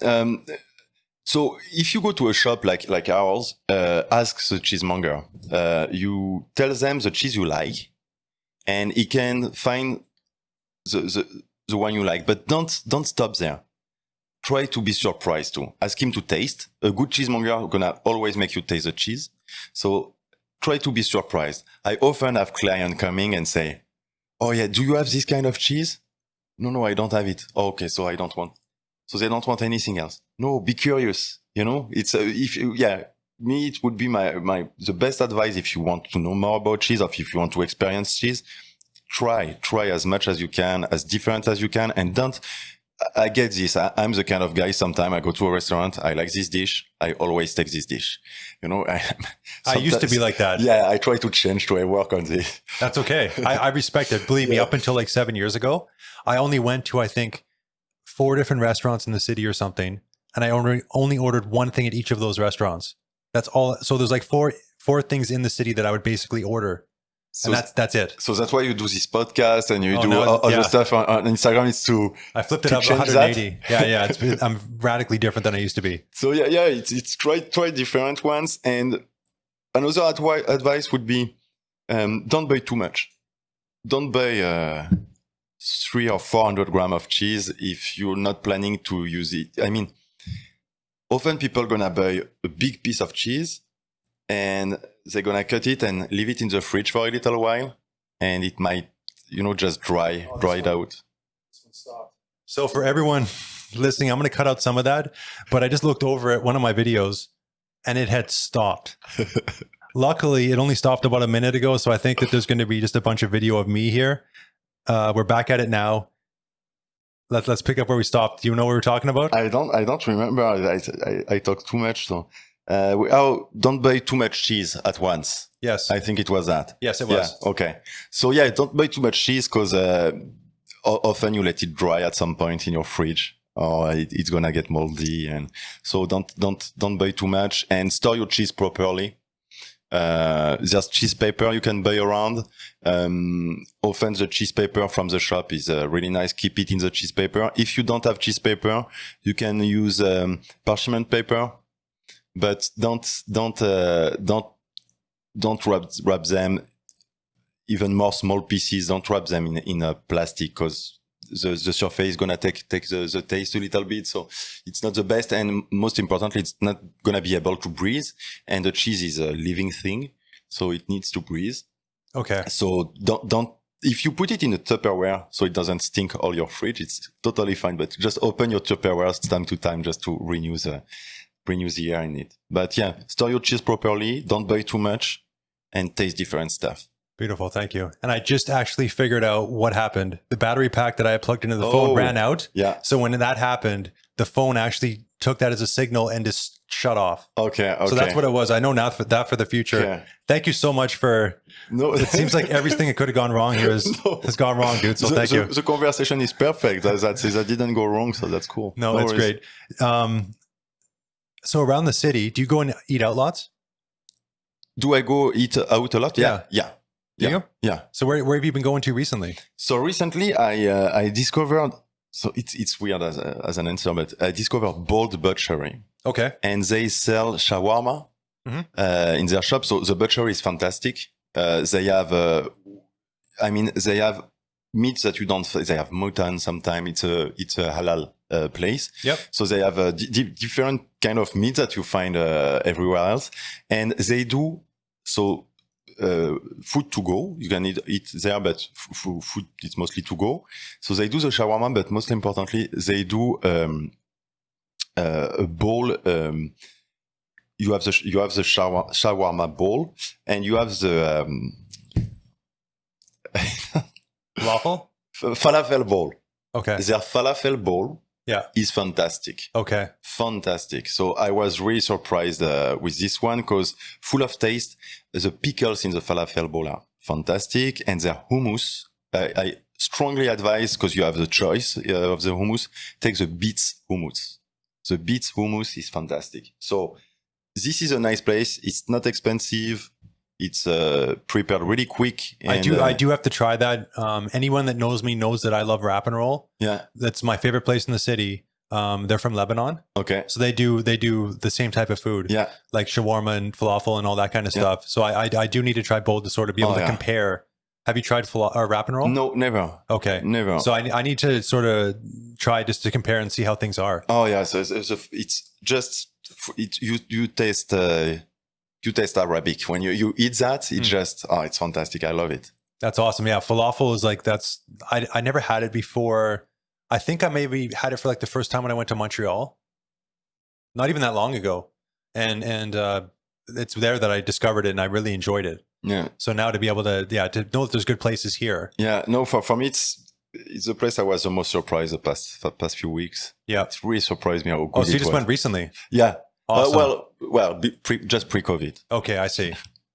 So if you go to a shop like ours, ask the cheesemonger. You tell them the cheese you like, and he can find the one you like. But don't stop there. Try to be surprised too. Ask him to taste. A good cheesemonger gonna always make you taste the cheese. So try to be surprised. I often have clients coming and say, "Oh yeah, do you have this kind of cheese?" No, I don't have it. Oh, okay, so I don't want. So they don't want anything else. No, be curious. You know, it's me, it would be the best advice if you want to know more about cheese or if you want to experience cheese. Try as much as you can, as different as you can, and don't. I get this. I'm the kind of guy. Sometimes I go to a restaurant. I like this dish. I always take this dish. You know, I used to be like that. Yeah, I try to change to work on this. That's okay. I respect it. Believe me, up until like 7 years ago, I only went to, I think, 4 different restaurants in the city or something. And I only ordered one thing at each of those restaurants. That's all. So there's like four things in the city that I would basically order. So and that's it. So that's why you do this podcast and you do other stuff on Instagram. It's to I flipped it up 180. That. Yeah. I'm radically different than I used to be. So it's try different ones. And another advice would be don't buy too much. Don't buy 300 or 400 grams of cheese if you're not planning to use it. I mean, often people gonna buy a big piece of cheese and they're going to cut it and leave it in the fridge for a little while. And it might, just dry it out. So for everyone listening, I'm going to cut out some of that. But I just looked over at one of my videos and it had stopped. Luckily, it only stopped about a minute ago. So I think that there's going to be just a bunch of video of me here. We're back at it now. Let's pick up where we stopped. Do you know what we were talking about? I don't remember. I talked too much. So. Don't buy too much cheese at once. Yes. I think it was that. Yes, it was. Yeah, okay. So don't buy too much cheese because often you let it dry at some point in your fridge or it's going to get moldy. And so don't buy too much and store your cheese properly. There's cheese paper you can buy around. Often the cheese paper from the shop is really nice. Keep it in the cheese paper. If you don't have cheese paper, you can use parchment paper. But don't wrap them even more small pieces. Don't wrap them in a plastic because the surface is gonna take the taste a little bit. So it's not the best, and most importantly, it's not gonna be able to breathe. And the cheese is a living thing, so it needs to breathe. Okay. So don't. If you put it in a Tupperware so it doesn't stink all your fridge, it's totally fine. But just open your Tupperware time to time just to renew the air in it. But store your cheese properly, don't buy too much, and taste different stuff. Beautiful, thank you. And I just actually figured out what happened. The battery pack that I had plugged into the phone ran out. Yeah. So when that happened, the phone actually took that as a signal and just shut off. Okay. So that's what it was. I know now for the future. Yeah. Thank you so much for... No, it seems like everything that could have gone wrong here has gone wrong, dude. So thank you. The conversation is perfect. That didn't go wrong, so that's cool. No, that's great. So around the city, do you go and eat out lots? Do I go eat out a lot? Yeah. Do you? Yeah. So where have you been going to recently? So recently I discovered, so it's weird as an answer, but I discovered Bold Butchery. Okay. And they sell shawarma in their shop. So the butchery is fantastic. They have meats that you don't, they have mutton sometimes. It's a halal place. Yep. So they have different kind of meat that you find everywhere else. And they do, food to go. You can eat there, but food, it's mostly to go. So they do the shawarma, but most importantly, they do a bowl. You have the shawarma bowl, and you have the falafel bowl. Okay. Their falafel bowl is fantastic. Okay. Fantastic. So I was really surprised with this one because full of taste. The pickles in the falafel bowl are fantastic. And their hummus, I strongly advise, because you have the choice of the hummus, take the beets hummus. The beets hummus is fantastic. So this is a nice place. It's not expensive. It's prepared really quick. And, I do have to try that. Anyone that knows me knows that I love Wrap and Roll. Yeah. That's my favorite place in the city. They're from Lebanon. Okay. So they do the same type of food. Yeah. Like shawarma and falafel and all that kind of stuff. So I do need to try both to sort of be able to compare Have you tried wrap and roll? No, never. Okay. Never. So I need to sort of try just to compare and see how things are. Oh yeah, so it's just you taste Arabic when you eat that. It's just it's fantastic. I love it. That's awesome. Yeah, falafel is like I never had it before. I think I maybe had it for like the first time when I went to Montreal. Not even that long ago, and it's there that I discovered it and I really enjoyed it. Yeah. So now to be able to know that there's good places here. Yeah. No, for me it's the place I was the most surprised the past few weeks. Yeah. It really surprised me how good Oh, so you it just was. went recently? Yeah. Awesome. Just pre-COVID. Okay, I see.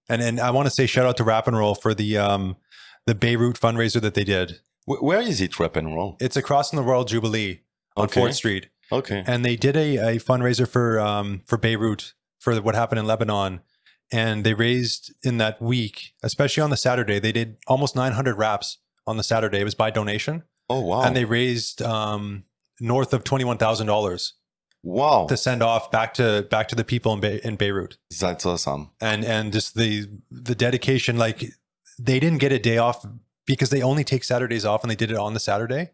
And I want to say shout out to Wrap and Roll for the Beirut fundraiser that they did. Where is it, Wrap and Roll? It's across from the Royal Jubilee on 4th Street. Okay. And they did a fundraiser for Beirut for what happened in Lebanon. And they raised in that week, especially on the Saturday, they did almost 900 wraps on the Saturday. It was by donation. Oh, wow. And they raised north of $21,000. Wow. To send off back to the people in Beirut. That's awesome. And just the dedication, like they didn't get a day off because they only take Saturdays off and they did it on the Saturday.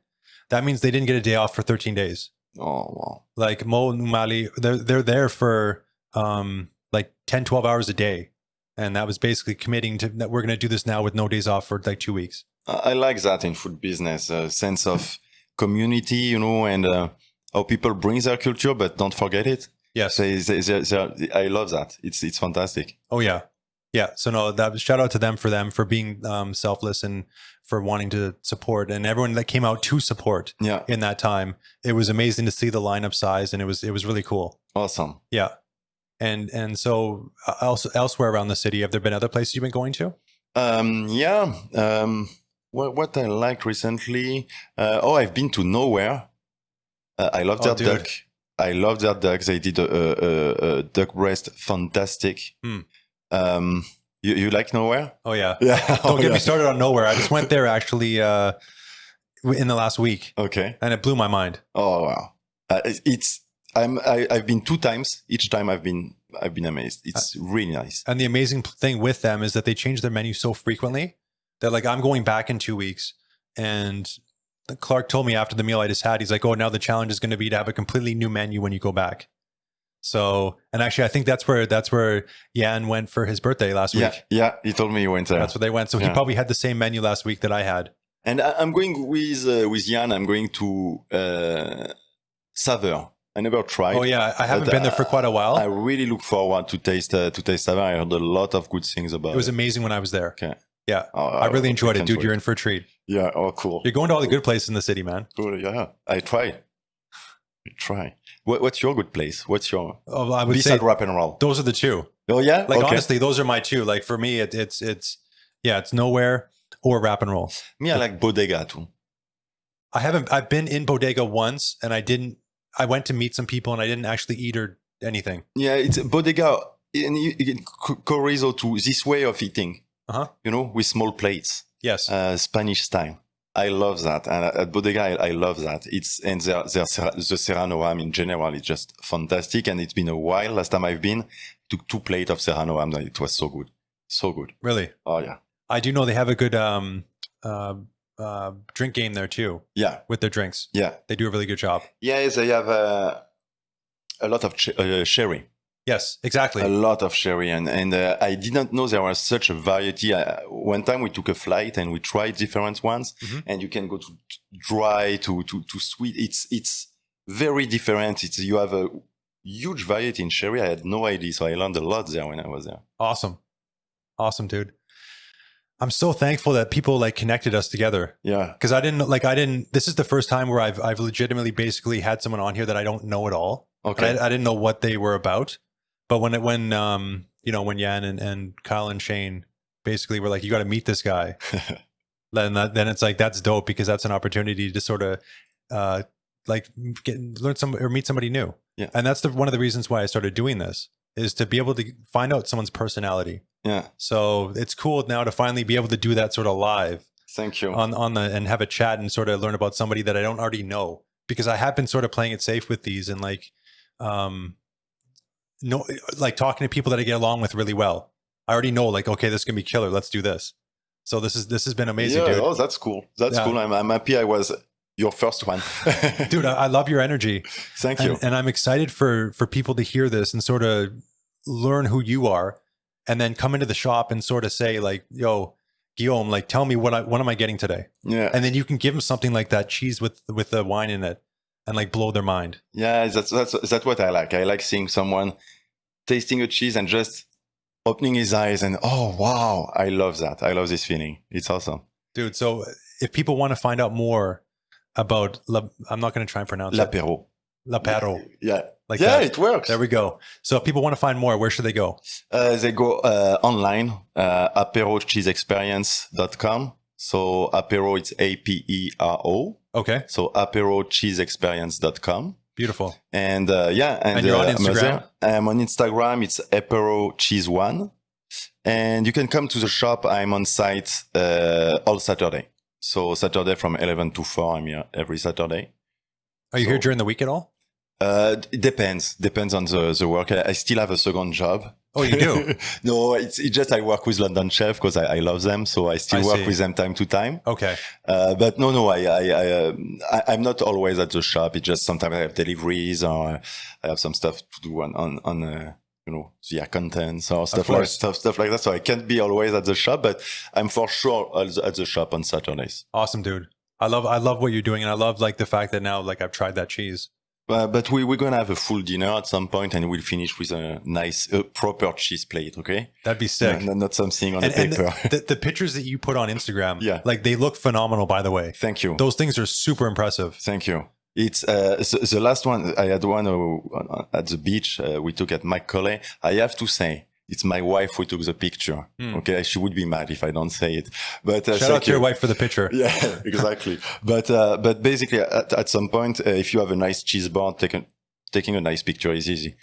That means they didn't get a day off for 13 days. Oh, wow. Like Mo Numali, they're there for like 10, 12 hours a day. And that was basically committing to that we're going to do this now with no days off for like 2 weeks. I like that in food business, a sense of community, and how people bring their culture, but don't forget it. Yes. I love that. It's fantastic. Oh, yeah. Yeah. So no, that shout out to them for being selfless and for wanting to support, and everyone that came out to support in that time. It was amazing to see the lineup size, and it was really cool. Awesome. Yeah. And so also elsewhere around the city, have there been other places you've been going to? What I liked recently, I've been to Nowhere. I love their duck. I love their duck. They did a duck breast, fantastic. You like Nowhere? Oh yeah, yeah. Don't get me started on Nowhere. I just went there actually in the last week. Okay, and it blew my mind. Oh wow, I've been 2 times. Each time I've been amazed. It's really nice. And the amazing thing with them is that they change their menu so frequently that like I'm going back in 2 weeks, and Clark told me after the meal I just had, he's like, oh, now the challenge is going to be to have a completely new menu when you go back. So, and actually I think that's where Jan went for his birthday last week. Yeah, he told me he went there. That's where they went. So he probably had the same menu last week that I had. And I'm going with Jan. I'm going to Saveur. I never tried. Oh yeah, I haven't been there for quite a while. I really look forward to taste Saveur. I heard a lot of good things about it. It was amazing when I was there. Okay. Yeah, I really enjoyed it, dude. You're in for a treat. Yeah. Oh, cool. You're going to all the good places in the city, man. Cool. Yeah, I try. What's your good place? What's your? Oh, I would beside say Wrap and Roll. Those are the two. Oh yeah. Like honestly, those are my two. Like for me, it's Nowhere or Wrap and Roll. Me, I like Bodega too. I've been in Bodega once, and I went to meet some people, and I didn't actually eat or anything. Yeah, it's Bodega. And chorizo too. This way of eating. With small plates. Yes. Spanish style. I love that. And at Bodega, I love that. The Serrano ham in general is just fantastic. And it's been a while. Last time I've been, took 2 plates of Serrano ham. It was so good. So good. Really? Oh, yeah. I do know they have a good drink game there too. Yeah. With their drinks. Yeah. They do a really good job. Yeah, they have a lot of sherry. Yes, exactly. A lot of sherry. And I didn't know there was such a variety. One time we took a flight and we tried different ones. Mm-hmm. And you can go to dry, to sweet. It's very different. You have a huge variety in sherry. I had no idea. So I learned a lot there when I was there. Awesome, dude. I'm so thankful that people like connected us together. Yeah. Because this is the first time where I've legitimately basically had someone on here that I don't know at all. Okay. I didn't know what they were about. But when Jan and Kyle and Shane basically were like, you got to meet this guy, then it's like, that's dope, because that's an opportunity to sort of meet somebody new. Yeah. And that's one of the reasons why I started doing this, is to be able to find out someone's personality. Yeah. So it's cool now to finally be able to do that sort of live. Thank you. And have a chat and sort of learn about somebody that I don't already know, because I have been sort of playing it safe with these and talking to people that I get along with really well. I already know, like, okay, this is gonna be killer. Let's do this. So this has been amazing, Yeah, dude. oh, that's cool. That's Yeah. cool. I'm happy I was your first one. Dude, I love your energy. Thank you. And I'm excited for people to hear this and sort of learn who you are, and then come into the shop and sort of say like, yo, Guillaume, like, tell me what am I getting today? Yeah. And then you can give them something like that cheese with the wine in it and like blow their mind. Yeah, that's what I like. I like seeing someone tasting a cheese and just opening his eyes and, oh, wow, I love that. I love this feeling. It's awesome. Dude, so if people want to find out more about, I'm not going to try and pronounce it. L'apéro. L'apéro. Yeah. Like yeah, that. it works. There we go. So if people want to find more, where should they go? They go online, aperocheeseexperience.com. So apero, it's APERO. Okay. So aperocheeseexperience.com. Beautiful. And and you're on Instagram? I'm on Instagram. It's Apero Cheese One. And you can come to the shop. I'm on site all Saturday. So Saturday from 11 to 4, I'm here every Saturday. Are you here during the week at all? It depends on the work. I still have a second job. Oh, you do? No, it's just I work with London Chef because I love them. So I still work with them time to time. Okay. But no, I'm not always at the shop. It's just sometimes I have deliveries or I have some stuff to do on the accountants or stuff like that. So I can't be always at the shop, but I'm for sure at the shop on Saturdays. Awesome, dude. I love what you're doing, and I love like the fact that now like I've tried that cheese. But we're gonna have a full dinner at some point, and we'll finish with a nice, proper cheese plate. Okay, that'd be sick. No, not something on the paper. The pictures that you put on Instagram, yeah, like they look phenomenal. By the way, thank you. Those things are super impressive. Thank you. It's the last one. I had one at the beach we took at Macaulay. I have to say, it's my wife who took the picture. Okay, she would be mad if I don't say it. But shout out to your wife for the picture. Yeah, exactly. But basically, at some point, if you have a nice cheese board, taking a nice picture is easy.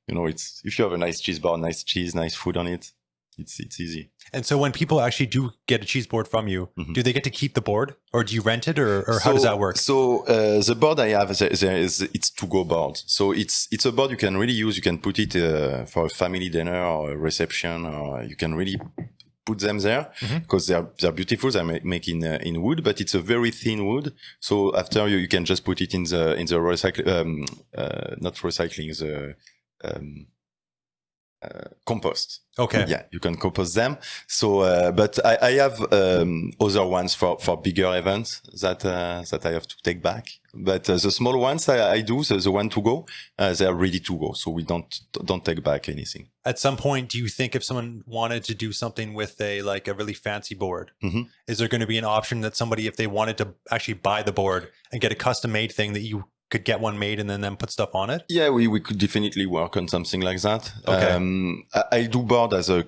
It's if you have a nice cheese board, nice cheese, nice food on it, it's easy. And so when people actually do get a cheese board from you, do they get to keep the board, or do you rent it, or how does that work? So the board I have it's to-go board. So it's a board you can really use. You can put it for a family dinner or a reception, or you can really put them there because they're beautiful. They're made in wood, but it's a very thin wood. So after you can just put it in the recycling, not recycling, the compost. Okay. Yeah, you can compost them. So, but I have other ones for bigger events that I have to take back. But the small ones I do, the one to go, they are ready to go. So we don't take back anything. At some point, do you think if someone wanted to do something with a really fancy board, is there going to be an option that somebody, if they wanted to actually buy the board and get a custom made thing, that you could get one made and then put stuff on it? Yeah, we could definitely work on something like that. Okay. I do board as I'm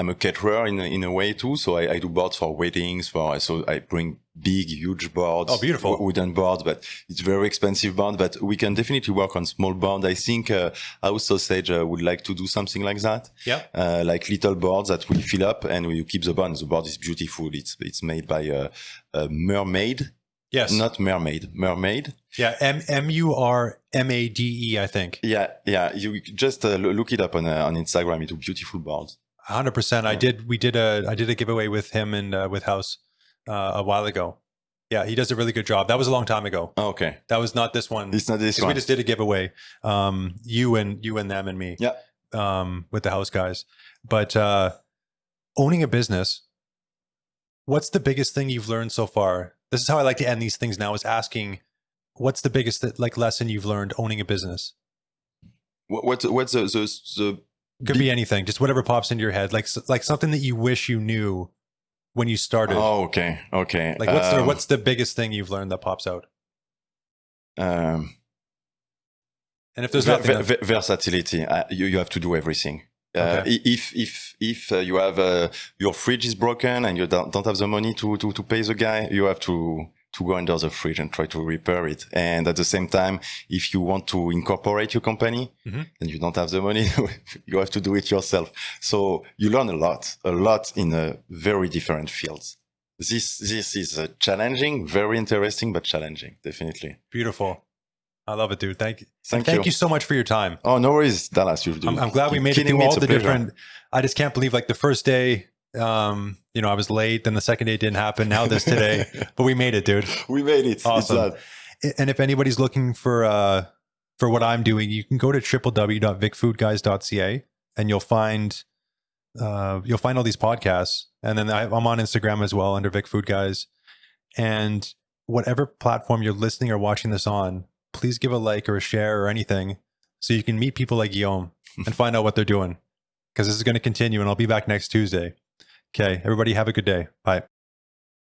a caterer in a way too. So I do boards for weddings, so I bring big, huge boards. Oh, beautiful. Wooden boards, but it's very expensive board, but we can definitely work on small board. I think, House Sausage would like to do something like that. Yeah. Like little boards that we fill up and you keep the board. The board is beautiful. It's made by a mermaid. Yes. Not mermaid. Mermaid. Yeah. MURMADE, I think. Yeah. You just look it up on Instagram. It's a beautiful board. 100%. Yeah. I did a giveaway with him and with House a while ago. Yeah, he does a really good job. That was a long time ago. Oh, okay. That was not this one. It's not this one. We just did a giveaway. You and them and me. Yeah. With the House guys. But owning a business, what's the biggest thing you've learned so far? This is how I like to end these things now, is asking, what's the biggest lesson you've learned owning a business? What's the could be anything, just whatever pops into your head, like something that you wish you knew when you started. Oh, okay. Like what's the biggest thing you've learned that pops out? And if there's versatility, you have to do everything. Okay. If you have your fridge is broken and you don't have the money to pay the guy, you have to go under the fridge and try to repair it. And at the same time, if you want to incorporate your company and you don't have the money, you have to do it yourself. So you learn a lot in a very different fields. This is challenging, very interesting, but challenging, definitely. Beautiful. I love it, dude. Thank you so much for your time. Oh, no worries, Dallas. I'm glad we made it through all the different. I just can't believe, like, the first day I was late, then the second day didn't happen. Now this today, but we made it, dude. We made it. Awesome. And if anybody's looking for what I'm doing, you can go to www.vicfoodguys.ca and you'll find all these podcasts. And then I'm on Instagram as well under Vic Food Guys. And whatever platform you're listening or watching this on, please give a like or a share or anything so you can meet people like Guillaume and find out what they're doing. Because this is going to continue and I'll be back next Tuesday. Okay, everybody have a good day. Bye.